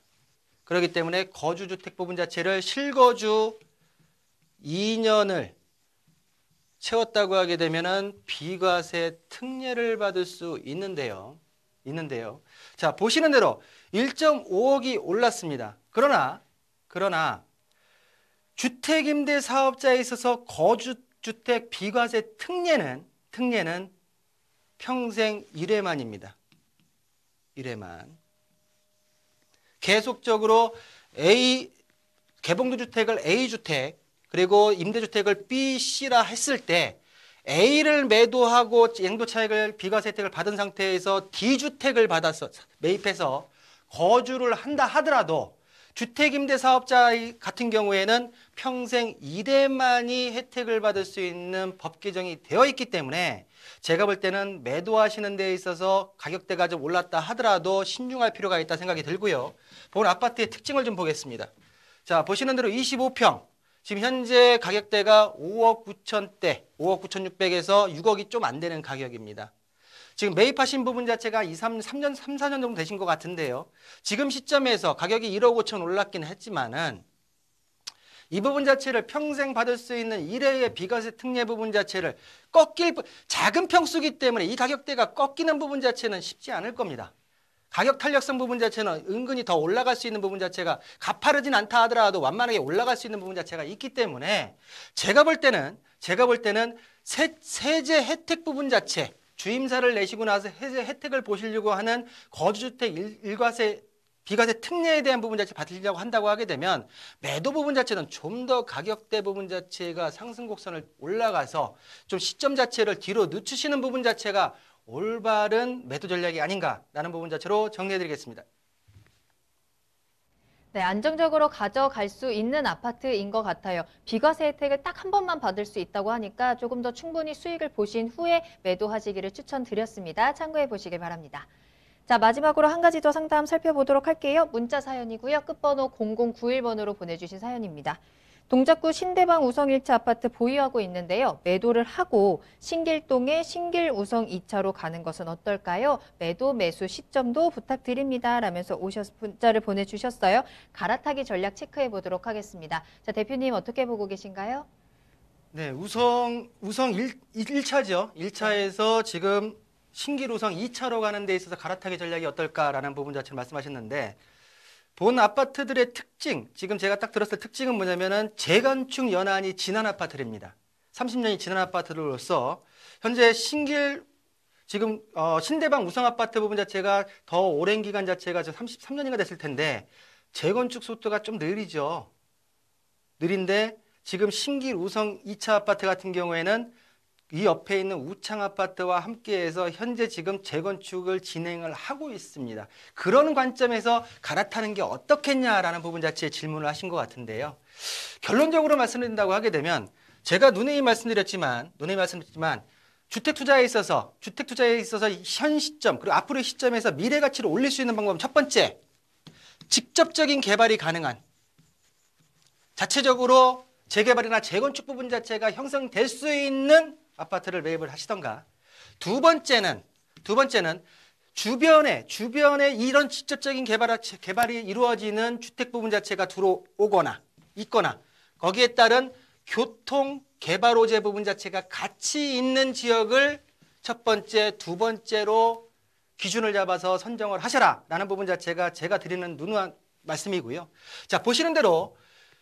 그렇기 때문에 거주주택 부분 자체를 실거주 2년을 채웠다고 하게 되면은 비과세 특례를 받을 수 있는데요. 자, 보시는 대로 1.5억이 올랐습니다. 그러나 주택임대 사업자에 있어서 거주주택 비과세 특례는 평생 1회만입니다. 1회만. 계속적으로 개봉도 주택을 A주택 그리고 임대주택을 B, C라 했을 때 A를 매도하고 양도차익을 비과세 혜택을 받은 상태에서 D주택을 받아서 매입해서 거주를 한다 하더라도 주택임대사업자 같은 경우에는 평생 1회만이 혜택을 받을 수 있는 법 개정이 되어 있기 때문에 제가 볼 때는 매도하시는 데 있어서 가격대가 좀 올랐다 하더라도 신중할 필요가 있다 생각이 들고요. 본 아파트의 특징을 좀 보겠습니다. 자, 보시는 대로 25평. 지금 현재 가격대가 5억 9천대, 5억 9천6백에서 6억이 좀 안 되는 가격입니다. 지금 매입하신 부분 자체가 3년, 4년 정도 되신 것 같은데요. 지금 시점에서 가격이 1억 5천 올랐긴 했지만은 이 부분 자체를 평생 받을 수 있는 1회의 비과세 특례 부분 자체를 작은 평수기 때문에 이 가격대가 꺾이는 부분 자체는 쉽지 않을 겁니다. 가격 탄력성 부분 자체는 은근히 더 올라갈 수 있는 부분 자체가 가파르진 않다 하더라도 완만하게 올라갈 수 있는 부분 자체가 있기 때문에 제가 볼 때는 세제 혜택 부분 자체 주임사를 내시고 나서 세제 혜택을 보시려고 하는 거주주택 비과세 특례에 대한 부분 자체 받으려고 한다고 하게 되면 매도 부분 자체는 좀 더 가격대 부분 자체가 상승 곡선을 올라가서 좀 시점 자체를 뒤로 늦추시는 부분 자체가 올바른 매도 전략이 아닌가라는 부분 자체로 정리해드리겠습니다. 네, 안정적으로 가져갈 수 있는 아파트인 것 같아요. 비과세 혜택을 딱 한 번만 받을 수 있다고 하니까 조금 더 충분히 수익을 보신 후에 매도하시기를 추천드렸습니다. 참고해 보시길 바랍니다. 자, 마지막으로 한 가지 더 상담 살펴보도록 할게요. 문자 사연이고요. 끝번호 0091번으로 보내주신 사연입니다. 동작구 신대방 우성 1차 아파트 보유하고 있는데요. 매도를 하고 신길동에 신길 우성 2차로 가는 것은 어떨까요? 매도 매수 시점도 부탁드립니다. 라면서 문자를 보내주셨어요. 갈아타기 전략 체크해 보도록 하겠습니다. 자, 대표님 어떻게 보고 계신가요? 네, 우성 1차죠. 1차에서 지금 신길 우성 2차로 가는 데 있어서 갈아타기 전략이 어떨까라는 부분 자체를 말씀하셨는데 본 아파트들의 특징, 지금 제가 딱 들었을 때 특징은 뭐냐면은 재건축 연한이 지난 아파트입니다. 30년이 지난 아파트로서 현재 지금 신대방 우성 아파트 부분 자체가 더 오랜 기간 자체가 지금 33년인가 됐을 텐데 재건축 속도가 좀 느리죠. 느린데 지금 신길 우성 2차 아파트 같은 경우에는 이 옆에 있는 우창 아파트와 함께해서 현재 지금 재건축을 진행을 하고 있습니다. 그런 관점에서 갈아타는 게 어떻겠냐라는 부분 자체의 질문을 하신 것 같은데요. 결론적으로 말씀드린다고 하게 되면 제가 누누이 말씀드렸지만 주택 투자에 있어서 현 시점 그리고 앞으로의 시점에서 미래 가치를 올릴 수 있는 방법은 첫 번째, 직접적인 개발이 가능한 자체적으로 재개발이나 재건축 부분 자체가 형성될 수 있는 아파트를 매입을 하시던가 두 번째는 주변에 이런 직접적인 개발이 이루어지는 주택 부분 자체가 들어오거나 있거나 거기에 따른 교통 개발 호재 부분 자체가 같이 있는 지역을 첫 번째, 두 번째로 기준을 잡아서 선정을 하셔라라는 부분 자체가 제가 드리는 누누한 말씀이고요. 자, 보시는 대로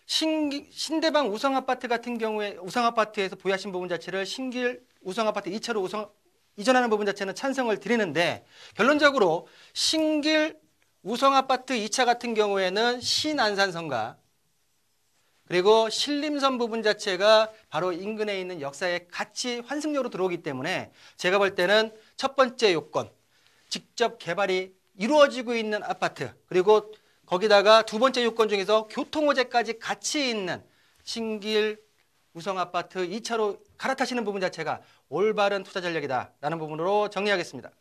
신대방 우성아파트 같은 경우에 우성아파트에서 보유하신 부분 자체를 신길 우성아파트 2차로 이전하는 부분 자체는 찬성을 드리는데 결론적으로 신길 우성아파트 2차 같은 경우에는 신안산선과 그리고 신림선 부분 자체가 바로 인근에 있는 역사에 같이 환승역으로 들어오기 때문에 제가 볼 때는 첫 번째 요건, 직접 개발이 이루어지고 있는 아파트, 그리고 거기다가 두 번째 요건 중에서 교통호재까지 같이 있는 신길 우성 아파트 2차로 갈아타시는 부분 자체가 올바른 투자 전략이다라는 부분으로 정리하겠습니다.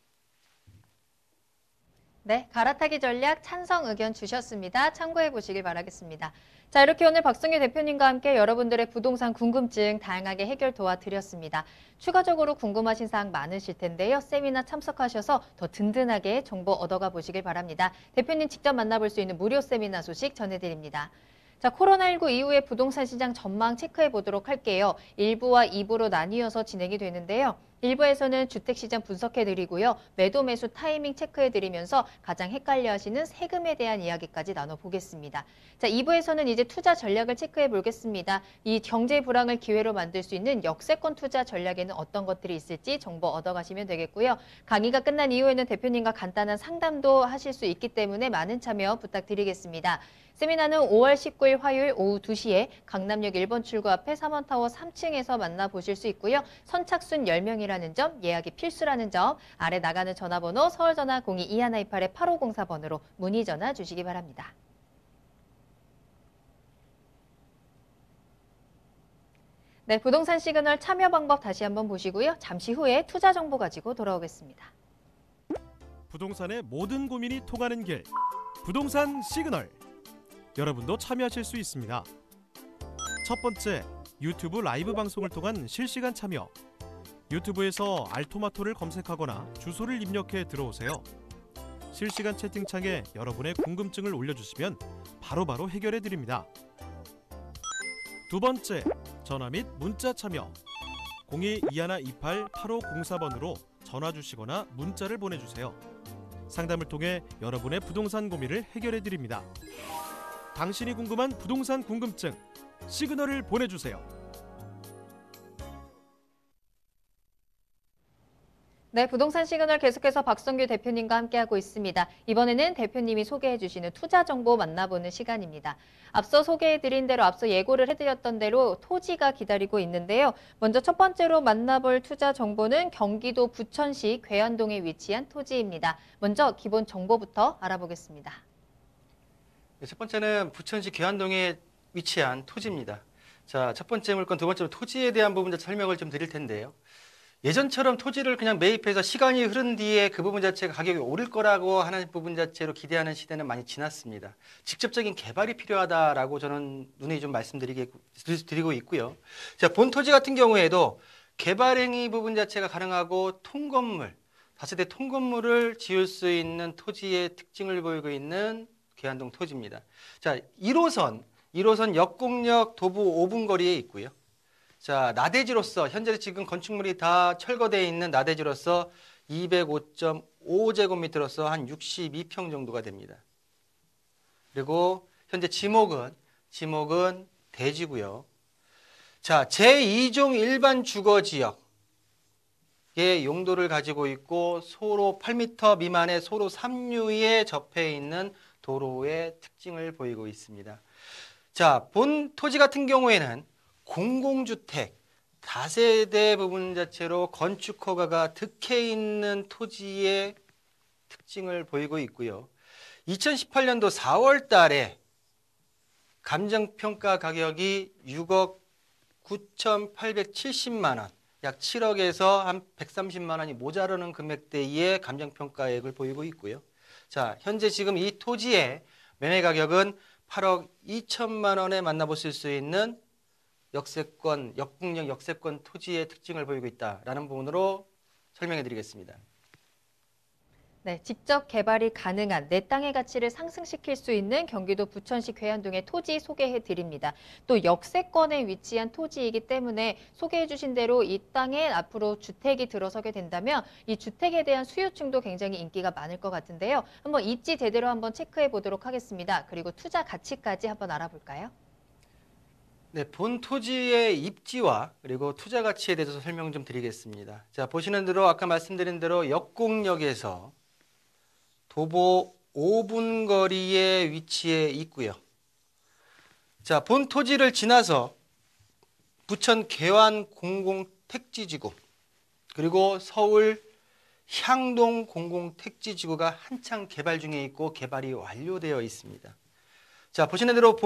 네, 갈아타기 전략 찬성 의견 주셨습니다. 참고해 보시길 바라겠습니다. 자, 이렇게 오늘 박성규 대표님과 함께 여러분들의 부동산 궁금증 다양하게 해결 도와드렸습니다. 추가적으로 궁금하신 사항 많으실 텐데요. 세미나 참석하셔서 더 든든하게 정보 얻어가 보시길 바랍니다. 대표님 직접 만나볼 수 있는 무료 세미나 소식 전해드립니다. 자, 코로나19 이후의 부동산 시장 전망 체크해 보도록 할게요. 1부와 2부로 나뉘어서 진행이 되는데요. 1부에서는 주택시장 분석해드리고요. 매도 매수 타이밍 체크해드리면서 가장 헷갈려하시는 세금에 대한 이야기까지 나눠보겠습니다. 자, 2부에서는 이제 투자 전략을 체크해보겠습니다. 이 경제 불황을 기회로 만들 수 있는 역세권 투자 전략에는 어떤 것들이 있을지 정보 얻어가시면 되겠고요. 강의가 끝난 이후에는 대표님과 간단한 상담도 하실 수 있기 때문에 많은 참여 부탁드리겠습니다. 세미나는 5월 19일 화요일 오후 2시에 강남역 1번 출구 앞에 3원타워 3층에서 만나보실 수 있고요. 선착순 10명이라는 점, 예약이 필수라는 점, 아래 나가는 전화번호 서울전화 02-2128-8504번으로 문의 전화 주시기 바랍니다. 네, 부동산 시그널 참여 방법 다시 한번 보시고요. 잠시 후에 투자 정보 가지고 돌아오겠습니다. 부동산의 모든 고민이 통하는 길, 부동산 시그널. 여러분도 참여하실 수 있습니다. 첫 번째, 유튜브 라이브 방송을 통한 실시간 참여. 유튜브에서 알토마토를 검색하거나 주소를 입력해 들어오세요. 실시간 채팅창에 여러분의 궁금증을 올려주시면 바로바로 해결해 드립니다. 두 번째, 전화 및 문자 참여. 02-2128-8504번으로 전화 주시거나 문자를 보내주세요. 상담을 통해 여러분의 부동산 고민을 해결해 드립니다. 당신이 궁금한 부동산 궁금증, 시그널을 보내주세요. 네, 부동산 시그널 계속해서 박성규 대표님과 함께하고 있습니다. 이번에는 대표님이 소개해 주시는 투자 정보 만나보는 시간입니다. 앞서 소개해드린 대로, 앞서 예고를 해드렸던 대로 토지가 기다리고 있는데요. 먼저 첫 번째로 만나볼 투자 정보는 경기도 부천시 괴안동에 위치한 토지입니다. 먼저 기본 정보부터 알아보겠습니다. 네, 첫 번째는 부천시 괴안동에 위치한 토지입니다. 자, 첫 번째 물건, 두 번째로 토지에 대한 부분 설명을 좀 드릴 텐데요. 예전처럼 토지를 그냥 매입해서 시간이 흐른 뒤에 그 부분 자체가 가격이 오를 거라고 하는 부분 자체로 기대하는 시대는 많이 지났습니다. 직접적인 개발이 필요하다라고 저는 눈에 좀 말씀드리고 있고요. 자, 본 토지 같은 경우에도 개발 행위 부분 자체가 가능하고 통건물, 다세대 통건물을 지을 수 있는 토지의 특징을 보이고 있는 괴안동 토지입니다. 자, 1호선 역곡역 도보 5분 거리에 있고요. 자, 나대지로서 현재 지금 건축물이 다 철거되어 있는 나대지로서 205.5제곱미터로서 한 62평 정도가 됩니다. 그리고 현재 지목은 대지고요. 자, 제2종 일반 주거지역의 용도를 가지고 있고 소로 8m 미만의 소로 3유에 접해 있는 도로의 특징을 보이고 있습니다. 자, 본 토지 같은 경우에는 공공주택, 다세대 부분 자체로 건축 허가가 득해 있는 토지의 특징을 보이고 있고요. 2018년도 4월 달에 감정평가 가격이 6억 9,870만 원, 약 7억에서 한 130만 원이 모자라는 금액대의 감정평가액을 보이고 있고요. 자, 현재 지금 이 토지의 매매 가격은 8억 2천만 원에 만나보실 수 있는 역세권, 역북역 역세권 토지의 특징을 보이고 있다라는 부분으로 설명해 드리겠습니다. 네, 직접 개발이 가능한 내 땅의 가치를 상승시킬 수 있는 경기도 부천시 괴안동의 토지 소개해 드립니다. 또 역세권에 위치한 토지이기 때문에 소개해 주신 대로 이 땅에 앞으로 주택이 들어서게 된다면 이 주택에 대한 수요층도 굉장히 인기가 많을 것 같은데요. 한번 입지 제대로 한번 체크해 보도록 하겠습니다. 그리고 투자 가치까지 한번 알아볼까요? 네, 본 토지의 입지와 그리고 투자 가치에 대해서 설명 좀 드리겠습니다. 자, 보시는 대로 아까 말씀드린 대로 역곡역에서 도보 5분 거리에 위치해 있고요. 자, 본 토지를 지나서 부천 계완 공공택지지구 그리고 서울 향동 공공택지지구가 한창 개발 중에 있고 개발이 완료되어 있습니다. 자, 보시는 대로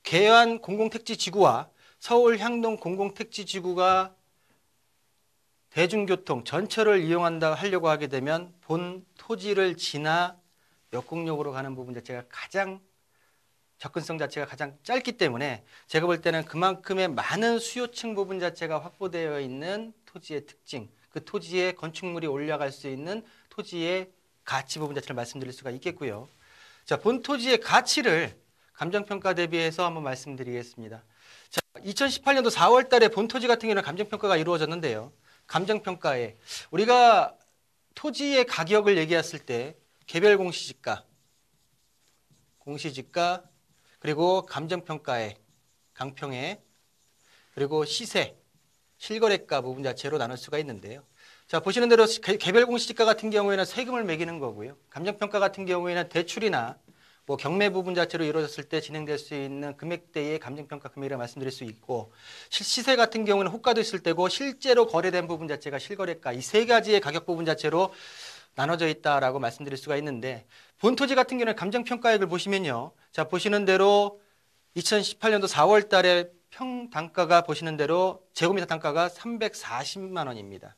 계완 공공택지지구와 서울 향동 공공택지지구가 대중교통 전철을 이용한다 하려고 하게 되면 본 토지를 지나 역곡역으로 가는 부분 자체가 가장 접근성 자체가 가장 짧기 때문에 제가 볼 때는 그만큼의 많은 수요층 부분 자체가 확보되어 있는 토지의 특징, 그 토지에 건축물이 올라갈 수 있는 토지의 가치 부분 자체를 말씀드릴 수가 있겠고요. 자, 본 토지의 가치를 감정평가 대비해서 한번 말씀드리겠습니다. 자, 2018년도 4월 달에 본 토지 같은 경우는 감정평가가 이루어졌는데요. 감정평가에 우리가 토지의 가격을 얘기했을 때 개별 공시지가, 그리고 감정평가액, 강평액, 그리고 시세, 실거래가 부분 자체로 나눌 수가 있는데요. 자, 보시는 대로 개별 공시지가 같은 경우에는 세금을 매기는 거고요. 감정평가 같은 경우에는 대출이나 뭐 경매 부분 자체로 이루어졌을 때 진행될 수 있는 금액대의 감정평가 금액이라고 말씀드릴 수 있고, 시세 같은 경우는 호가도 있을 때고 실제로 거래된 부분 자체가 실거래가, 이 세 가지의 가격 부분 자체로 나눠져 있다라고 말씀드릴 수가 있는데, 본 토지 같은 경우는 감정평가액을 보시면요. 자, 보시는 대로 2018년도 4월 달에 평단가가 보시는 대로 제곱미터 단가가 340만 원입니다.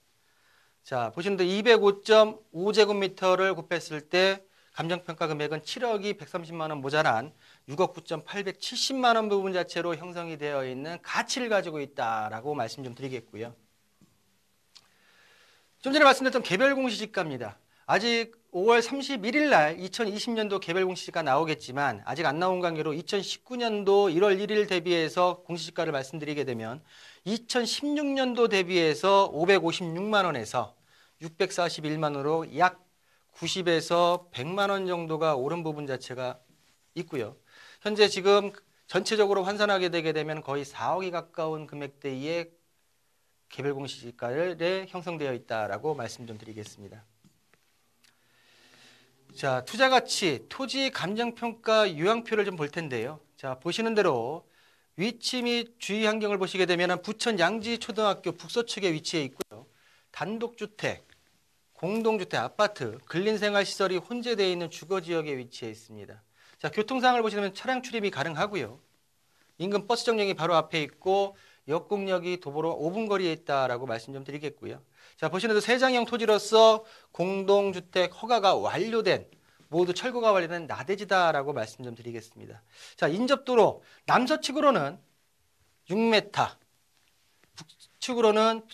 자, 보시는 대로 205.5제곱미터를 곱했을 때 감정평가 금액은 7억이 130만 원 모자란 6억 9,870만 원 부분 자체로 형성이 되어 있는 가치를 가지고 있다라고 말씀 좀 드리겠고요. 좀 전에 말씀드렸던 개별 공시지가입니다. 아직 5월 31일 날 2020년도 개별 공시지가 나오겠지만 아직 안 나온 관계로 2019년도 1월 1일 대비해서 공시지가를 말씀드리게 되면 2016년도 대비해서 556만 원에서 641만 원으로 약 90에서 100만 원 정도가 오른 부분 자체가 있고요. 현재 지금 전체적으로 환산하게 되게 되면 거의 4억이 가까운 금액대의 개별 공시지가에 형성되어 있다라고 말씀 좀 드리겠습니다. 자, 투자 가치, 토지 감정평가 요약표를 좀 볼 텐데요. 자, 보시는 대로 위치 및 주위 환경을 보시게 되면 부천 양지초등학교 북서측에 위치해 있고요. 단독주택, 공동주택, 아파트, 근린생활시설이 혼재되어 있는 주거지역에 위치해 있습니다. 자, 교통상을 보시면 차량 출입이 가능하고요. 인근 버스 정류장이 바로 앞에 있고 역곡역이 도보로 5분 거리에 있다라고 말씀 좀 드리겠고요. 자, 보시는 대로 세장형 토지로서 공동주택 허가가 완료된, 모두 철거가 완료된 나대지다라고 말씀 좀 드리겠습니다. 자, 인접도로 남서측으로는 6m, 북측으로는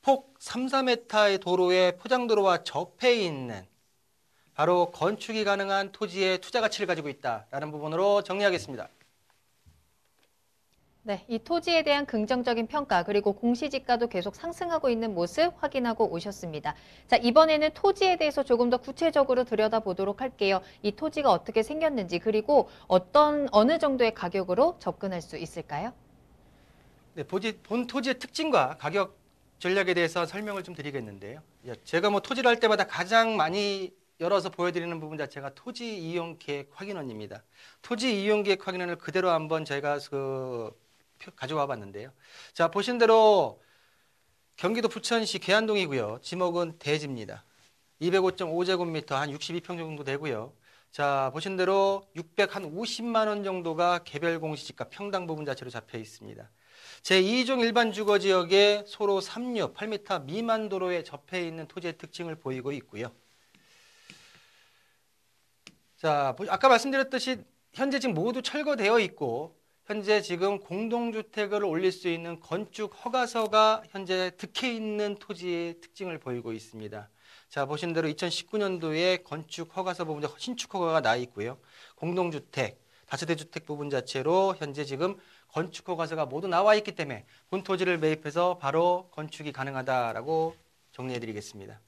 폭 3, 4m의 도로에 포장도로와 접해 있는 바로 건축이 가능한 토지의 투자 가치를 가지고 있다라는 부분으로 정리하겠습니다. 네, 이 토지에 대한 긍정적인 평가 그리고 공시지가도 계속 상승하고 있는 모습 확인하고 오셨습니다. 자, 이번에는 토지에 대해서 조금 더 구체적으로 들여다보도록 할게요. 이 토지가 어떻게 생겼는지 그리고 어느 정도의 가격으로 접근할 수 있을까요? 네, 본 토지의 특징과 가격 전략에 대해서 설명을 좀 드리겠는데요. 제가 뭐 토지를 할 때마다 가장 많이 열어서 보여드리는 부분 자체가 토지 이용 계획 확인원입니다. 토지 이용 계획 확인원을 그대로 한번 저희가 가져와 봤는데요. 자, 보신 대로 경기도 부천시 계안동이고요. 지목은 대지입니다. 205.5제곱미터 한 62평 정도 되고요. 자, 보신 대로 650만 원 정도가 개별 공시지가 평당 부분 자체로 잡혀 있습니다. 제2종 일반 주거지역에 소로 3류 8m 미만 도로에 접해 있는 토지의 특징을 보이고 있고요. 자, 아까 말씀드렸듯이 현재 지금 모두 철거되어 있고 현재 지금 공동주택을 올릴 수 있는 건축 허가서가 현재 득해 있는 토지의 특징을 보이고 있습니다. 자, 보신 대로 2019년도에 건축 허가서 부분 신축 허가가 나 있고요. 공동주택, 다세대 주택 부분 자체로 현재 지금 건축 허가서가 모두 나와 있기 때문에 본 토지를 매입해서 바로 건축이 가능하다라고 정리해 드리겠습니다.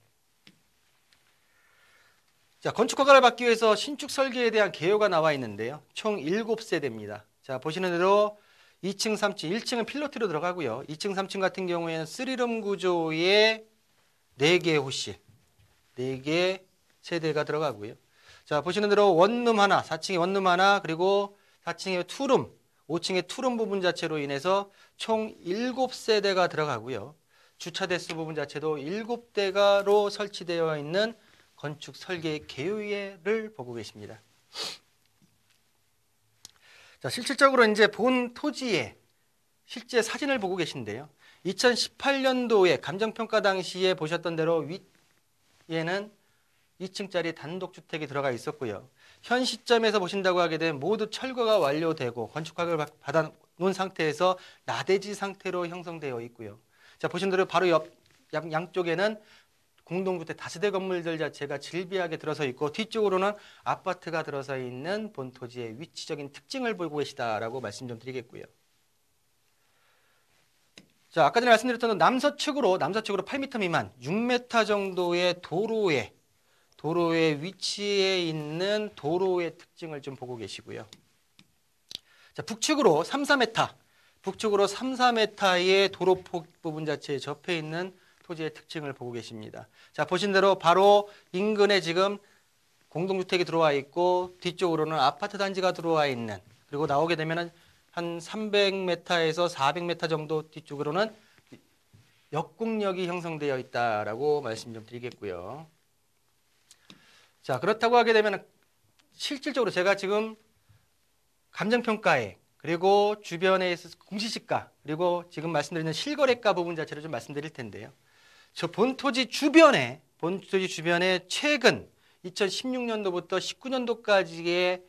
자, 건축 허가를 받기 위해서 신축 설계에 대한 개요가 나와 있는데요. 총 7세대입니다. 자, 보시는 대로 2층, 3층, 1층은 필로티로 들어가고요. 2층, 3층 같은 경우에는 3룸 구조의 4개의 호실, 4개 세대가 들어가고요. 자, 보시는 대로 원룸 하나, 4층에 원룸 하나, 그리고 4층에 투룸, 5층의 투룸 부분 자체로 인해서 총 7세대가 들어가고요. 주차 대수 부분 자체도 7대가로 설치되어 있는 건축 설계 개요를 보고 계십니다. 자, 실질적으로 이제 본 토지의 실제 사진을 보고 계신데요. 2018년도에 감정평가 당시에 보셨던 대로 위에는 2층짜리 단독주택이 들어가 있었고요. 현 시점에서 보신다고 하게 되면 모두 철거가 완료되고 건축허가를 받아 놓은 상태에서 나대지 상태로 형성되어 있고요. 자, 보신 대로 바로 양쪽에는 공동주택 다세대 건물들 자체가 질비하게 들어서 있고 뒤쪽으로는 아파트가 들어서 있는 본 토지의 위치적인 특징을 보고 계시다라고 말씀 좀 드리겠고요. 자, 아까 전에 말씀드렸던 남서측으로 8m 미만, 6m 정도의 도로의 위치에 있는 도로의 특징을 좀 보고 계시고요. 자, 북측으로 3, 4m의 도로폭 부분 자체에 접해 있는 토지의 특징을 보고 계십니다. 자, 보신 대로 바로 인근에 지금 공동주택이 들어와 있고 뒤쪽으로는 아파트 단지가 들어와 있는, 그리고 나오게 되면은 한 300m에서 400m 정도 뒤쪽으로는 역공역이 형성되어 있다라고 말씀 좀 드리겠고요. 자, 그렇다고 하게 되면 실질적으로 제가 지금 감정평가에 그리고 주변에 있어서 공시지가 그리고 지금 말씀드리는 실거래가 부분 자체를 좀 말씀드릴 텐데요. 저 본토지 주변에 최근 2016년도부터 19년도까지의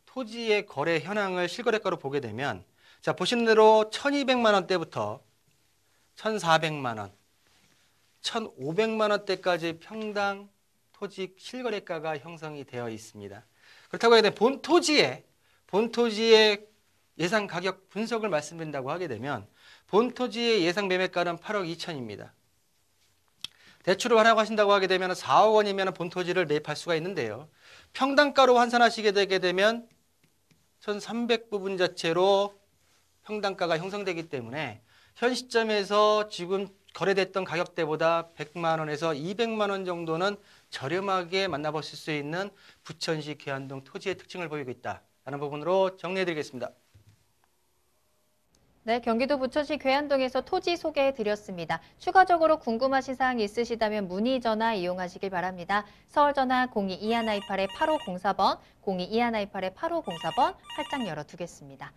토지의 거래 현황을 실거래가로 보게 되면, 자, 보시는 대로 1,200만 원대부터 1,400만 원, 1,500만 원대까지 평당 토지 실거래가가 형성이 되어 있습니다. 그렇다고 해야 본토지의 예상 가격 분석을 말씀드린다고 하게 되면 본토지의 예상 매매가는 8억 2천입니다. 대출을 하라고 하신다고 하게 되면 4억 원이면 본토지를 매입할 수가 있는데요. 평당가로 환산하시게 되게 되면 1,300 부분 자체로 평당가가 형성되기 때문에 현 시점에서 지금 거래됐던 가격대보다 100만 원에서 200만 원 정도는 저렴하게 만나보실 수 있는 부천시 계안동 토지의 특징을 보이고 있다라는 부분으로 정리해드리겠습니다. 네, 경기도 부천시 괴안동에서 토지 소개해드렸습니다. 추가적으로 궁금하신 사항이 있으시다면 문의 전화 이용하시길 바랍니다. 서울 전화 022128-8504번, 022128-8504번 활짝 열어두겠습니다.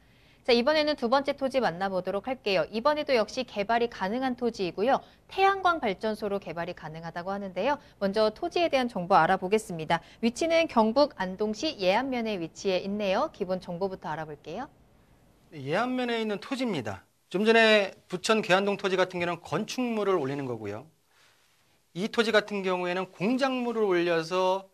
자, 이번에는 두 번째 토지 만나보도록 할게요. 이번에도 역시 개발이 가능한 토지이고요. 태양광 발전소로 개발이 가능하다고 하는데요. 먼저 토지에 대한 정보 알아보겠습니다. 위치는 경북 안동시 예안면에 위치해 있네요. 기본 정보부터 알아볼게요. 예안면에 있는 토지입니다. 좀 전에 부천 계안동 토지 같은 경우는 건축물을 올리는 거고요. 이 토지 같은 경우에는 공작물을 올려서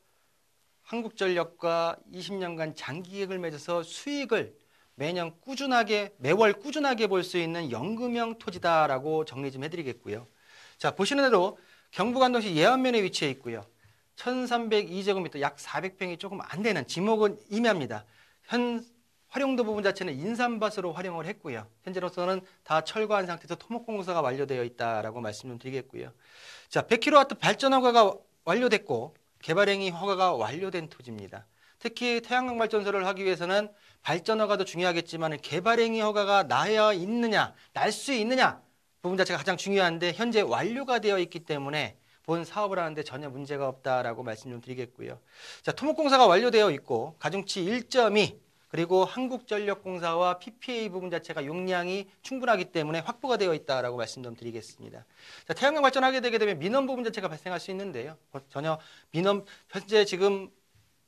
한국전력과 20년간 장기계획을 맺어서 수익을 매월 꾸준하게 볼 수 있는 연금형 토지다라고 정리 좀 해드리겠고요. 자, 보시는 대로 경북 안동시 예안면에 위치해 있고요. 1,302제곱미터, 약 400평이 조금 안 되는 지목은 임야입니다. 현 활용도 부분 자체는 인삼밭으로 활용을 했고요. 현재로서는 다 철거한 상태에서 토목공사가 완료되어 있다라고 말씀 좀 드리겠고요. 자, 100kW 발전 허가가 완료됐고 개발행위 허가가 완료된 토지입니다. 특히 태양광 발전소를 하기 위해서는 발전 허가도 중요하겠지만 개발행위 허가가 날 수 있느냐 부분 자체가 가장 중요한데 현재 완료가 되어 있기 때문에 본 사업을 하는데 전혀 문제가 없다라고 말씀 좀 드리겠고요. 자, 토목공사가 완료되어 있고 가중치 1.2 그리고 한국전력공사와 PPA 부분 자체가 용량이 충분하기 때문에 확보가 되어 있다라고 말씀 좀 드리겠습니다. 자, 태양광 발전하게 되게 되면 민원 부분 자체가 발생할 수 있는데요. 전혀 현재 지금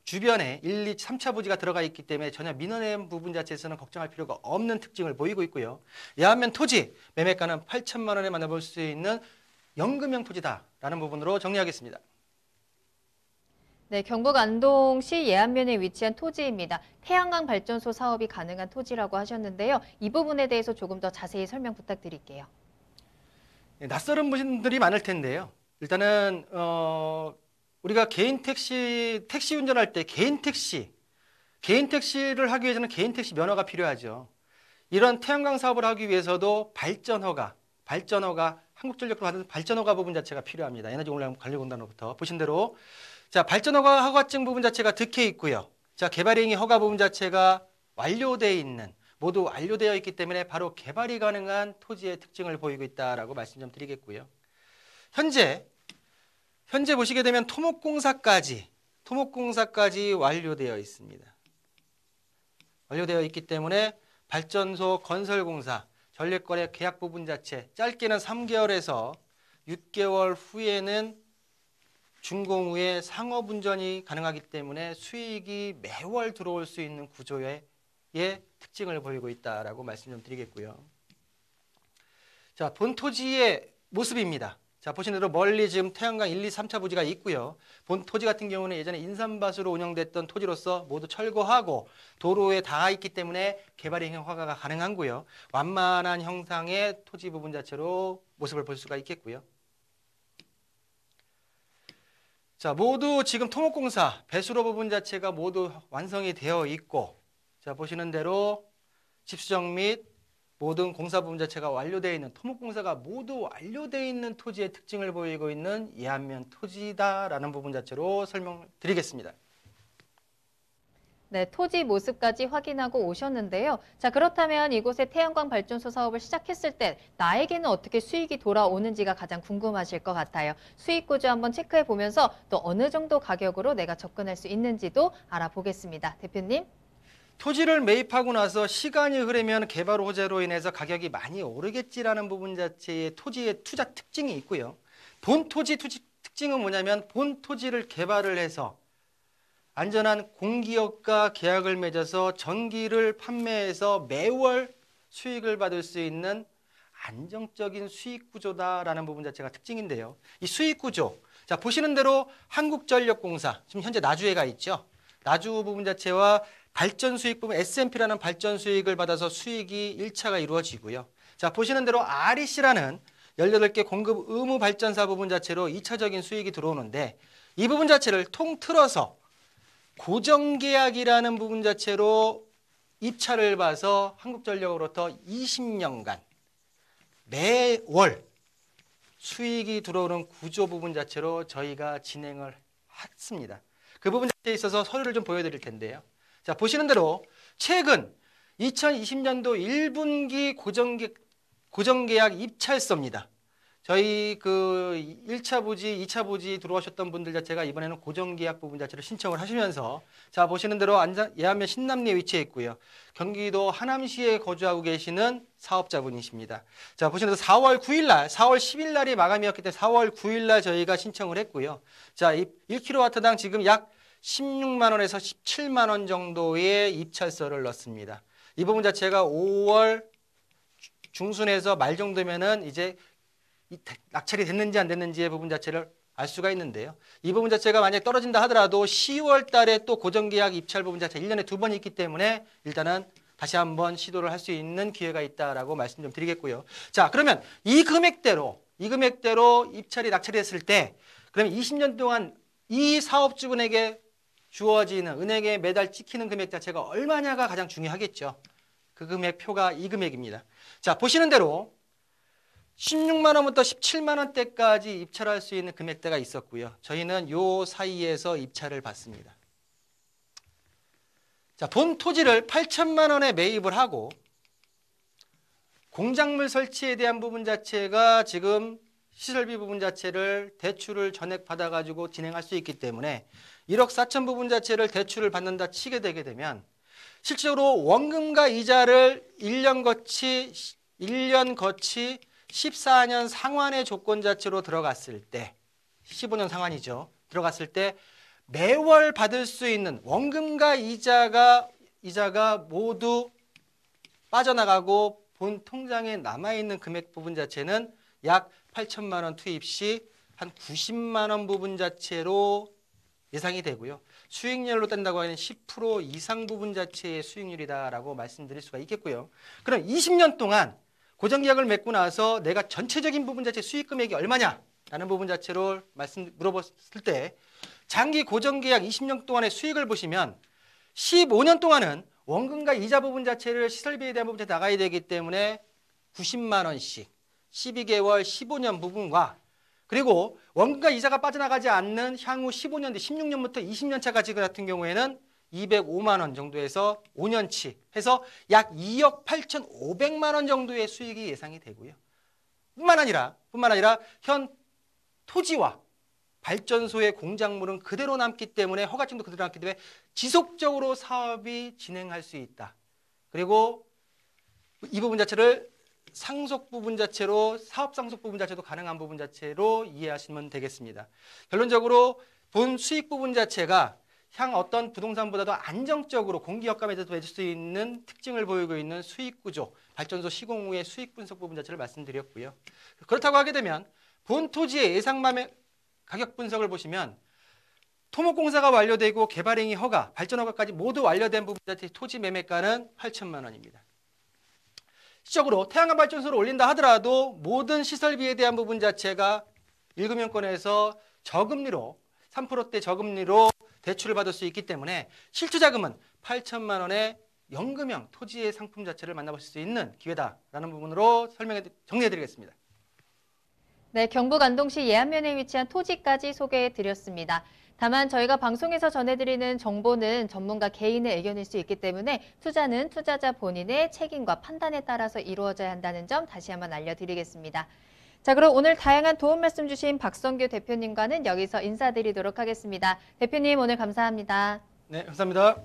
주변에 1, 2, 3차 부지가 들어가 있기 때문에 전혀 민원의 부분 자체에서는 걱정할 필요가 없는 특징을 보이고 있고요. 예안면 토지 매매가는 8천만 원에 만나볼 수 있는 연금형 토지다라는 부분으로 정리하겠습니다. 네, 경북 안동시 예안면에 위치한 토지입니다. 태양광 발전소 사업이 가능한 토지라고 하셨는데요. 이 부분에 대해서 조금 더 자세히 설명 부탁드릴게요. 네, 낯설은 분들이 많을 텐데요. 일단은 우리가 개인 택시 운전할 때 개인 택시를 하기 위해서는 개인 택시 면허가 필요하죠. 이런 태양광 사업을 하기 위해서도 발전 허가, 한국전력으로 받은 발전 허가 부분 자체가 필요합니다. 에너지 올라가는 관리공단으로부터 보신 대로 자, 발전 허가증 부분 자체가 득해 있고요. 자, 개발행위 허가 부분 자체가 완료되어 있는 모두 완료되어 있기 때문에 바로 개발이 가능한 토지의 특징을 보이고 있다라고 말씀 좀 드리겠고요. 현재 보시게 되면 토목공사까지 완료되어 있습니다. 완료되어 있기 때문에 발전소 건설공사, 전력거래 계약 부분 자체 짧게는 3개월에서 6개월 후에는 준공 후에 상업운전이 가능하기 때문에 수익이 매월 들어올 수 있는 구조의 특징을 보이고 있다라고 말씀 좀 드리겠고요. 자, 본 토지의 모습입니다. 자, 보시는 대로 멀리 지금 태양광 1, 2, 3차 부지가 있고요. 본 토지 같은 경우는 예전에 인삼밭으로 운영됐던 토지로서 모두 철거하고 도로에 닿아 있기 때문에 개발 행위 허가가 가능하고요. 완만한 형상의 토지 부분 자체로 모습을 볼 수가 있겠고요. 자, 모두 지금 토목공사 배수로 부분 자체가 모두 완성이 되어 있고, 자, 보시는 대로 집수정 및 모든 공사 부분 자체가 완료되어 있는, 토목공사가 모두 완료되어 있는 토지의 특징을 보이고 있는 예안면 토지다라는 부분 자체로 설명드리겠습니다. 네, 토지 모습까지 확인하고 오셨는데요. 자, 그렇다면 이곳에 태양광 발전소 사업을 시작했을 때 나에게는 어떻게 수익이 돌아오는지가 가장 궁금하실 것 같아요. 수익 구조 한번 체크해 보면서 또 어느 정도 가격으로 내가 접근할 수 있는지도 알아보겠습니다. 대표님. 토지를 매입하고 나서 시간이 흐르면 개발 호재로 인해서 가격이 많이 오르겠지라는 부분 자체의 토지의 투자 특징이 있고요. 본 토지 특징은 뭐냐면 본 토지를 개발을 해서 안전한 공기업과 계약을 맺어서 전기를 판매해서 매월 수익을 받을 수 있는 안정적인 수익 구조다라는 부분 자체가 특징인데요. 이 수익 구조, 자, 보시는 대로 한국전력공사, 지금 현재 나주에가 있죠. 나주 부분 자체와 발전 수익 부분 S&P라는 발전 수익을 받아서 수익이 1차가 이루어지고요. 자, 보시는 대로 REC라는 18개 공급 의무 발전사 부분 자체로 2차적인 수익이 들어오는데 이 부분 자체를 통틀어서 고정계약이라는 부분 자체로 입찰을 봐서 한국전력으로부터 20년간 매월 수익이 들어오는 구조 부분 자체로 저희가 진행을 했습니다. 그 부분 자체에 있어서 서류를 좀 보여드릴 텐데요. 자, 보시는 대로 최근 2020년도 1분기 고정계약 입찰서입니다. 저희 그 1차 부지, 2차 부지 들어오셨던 분들 자체가 이번에는 고정계약 부분 자체를 신청을 하시면서, 자, 보시는 대로 예안면 신남리에 위치해 있고요. 경기도 하남시에 거주하고 계시는 사업자분이십니다. 자, 보시는 대로 4월 10일 날이 마감이었기 때문에 4월 9일 날 저희가 신청을 했고요. 자, 1kW당 지금 약 16만 원에서 17만 원 정도의 입찰서를 넣습니다. 이 부분 자체가 5월 중순에서 말 정도면은 이제 낙찰이 됐는지 안 됐는지의 부분 자체를 알 수가 있는데요. 이 부분 자체가 만약에 떨어진다 하더라도 10월 달에 또 고정계약 입찰 부분 자체 1년에 2번 있기 때문에 일단은 다시 한번 시도를 할 수 있는 기회가 있다라고 말씀 좀 드리겠고요. 자, 그러면 이 금액대로 입찰이 낙찰이 됐을 때 그러면 20년 동안 이 사업주분에게 주어지는 은행에 매달 찍히는 금액 자체가 얼마냐가 가장 중요하겠죠. 그 금액표가 이 금액입니다. 자, 보시는 대로 16만 원부터 17만 원대까지 입찰할 수 있는 금액대가 있었고요. 저희는 요 사이에서 입찰을 받습니다. 자, 본 토지를 8천만 원에 매입을 하고 공작물 설치에 대한 부분 자체가 지금 시설비 부분 자체를 대출을 전액 받아가지고 진행할 수 있기 때문에 1억 4천 부분 자체를 대출을 받는다 치게 되게 되면 실제로 원금과 이자를 1년 거치 14년 상환의 조건 자체로 들어갔을 때 15년 상환이죠. 들어갔을 때 매월 받을 수 있는 원금과 이자가 모두 빠져나가고 본 통장에 남아있는 금액 부분 자체는 약 8천만 원 투입 시 한 90만 원 부분 자체로 예상이 되고요. 수익률로 뗀다고 하면 10% 이상 부분 자체의 수익률이다라고 말씀드릴 수가 있겠고요. 그럼 20년 동안 고정계약을 맺고 나서 내가 전체적인 부분 자체 수익 금액이 얼마냐라는 부분 자체로 물어봤을 때 장기 고정계약 20년 동안의 수익을 보시면 15년 동안은 원금과 이자 부분 자체를 시설비에 대한 부분 자체 나가야 되기 때문에 90만 원씩 12개월 15년 부분과 그리고 원금과 이자가 빠져나가지 않는 향후 15년 뒤 16년부터 20년 차까지 같은 경우에는 205만 원 정도에서 5년치 해서 약 2억 8,500만 원 정도의 수익이 예상이 되고요. 뿐만 아니라 현 토지와 발전소의 공작물은 그대로 남기 때문에 허가증도 그대로 남기 때문에 지속적으로 사업이 진행할 수 있다. 그리고 이 부분 자체를 상속 부분 자체로 사업 상속 부분 자체도 가능한 부분 자체로 이해하시면 되겠습니다. 결론적으로 본 수익 부분 자체가 향 어떤 부동산보다도 안정적으로 공기 격감에도 될 수 있는 특징을 보이고 있는 수익 구조, 발전소 시공 후의 수익 분석 부분 자체를 말씀드렸고요. 그렇다고 하게 되면 본 토지의 예상 매매 가격 분석을 보시면 토목공사가 완료되고 개발행위 허가, 발전 허가까지 모두 완료된 부분 자체 토지 매매가는 8천만 원입니다. 실적으로 태양광 발전소를 올린다 하더라도 모든 시설비에 대한 부분 자체가 1금융권에서 저금리로 3%대 저금리로 대출을 받을 수 있기 때문에 실투자금은 8천만 원의 연금형 토지의 상품 자체를 만나보실 수 있는 기회다라는 부분으로 정리해드리겠습니다. 네, 경북 안동시 예안면에 위치한 토지까지 소개해드렸습니다. 다만 저희가 방송에서 전해드리는 정보는 전문가 개인의 의견일 수 있기 때문에 투자는 투자자 본인의 책임과 판단에 따라서 이루어져야 한다는 점 다시 한번 알려드리겠습니다. 자, 그럼 오늘 다양한 도움 말씀 주신 박성규 대표님과는 여기서 인사드리도록 하겠습니다. 대표님 오늘 감사합니다. 네, 감사합니다.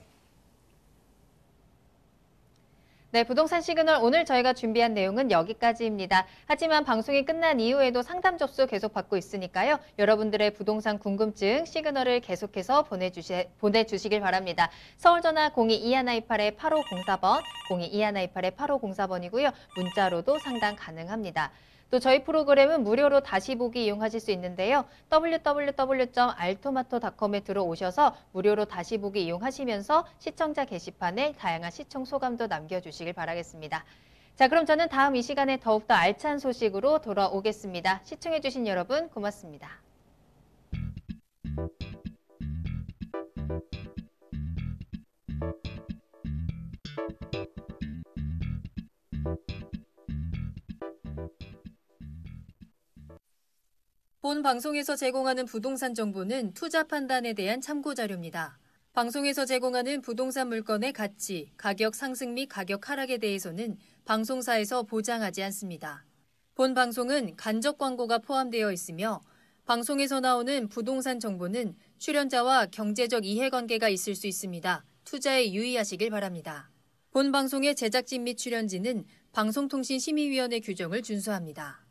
네, 부동산 시그널 오늘 저희가 준비한 내용은 여기까지입니다. 하지만 방송이 끝난 이후에도 상담 접수 계속 받고 있으니까요. 여러분들의 부동산 궁금증 시그널을 계속해서 보내주시길 바랍니다. 서울전화 022128-8504번, 022128-8504번이고요. 문자로도 상담 가능합니다. 또 저희 프로그램은 무료로 다시 보기 이용하실 수 있는데요. www.altomato.com에 들어오셔서 무료로 다시 보기 이용하시면서 시청자 게시판에 다양한 시청 소감도 남겨주시길 바라겠습니다. 자, 그럼 저는 다음 이 시간에 더욱더 알찬 소식으로 돌아오겠습니다. 시청해주신 여러분 고맙습니다. 본 방송에서 제공하는 부동산 정보는 투자 판단에 대한 참고 자료입니다. 방송에서 제공하는 부동산 물건의 가치, 가격 상승 및 가격 하락에 대해서는 방송사에서 보장하지 않습니다. 본 방송은 간접 광고가 포함되어 있으며 방송에서 나오는 부동산 정보는 출연자와 경제적 이해관계가 있을 수 있습니다. 투자에 유의하시길 바랍니다. 본 방송의 제작진 및 출연진은 방송통신심의위원회 규정을 준수합니다.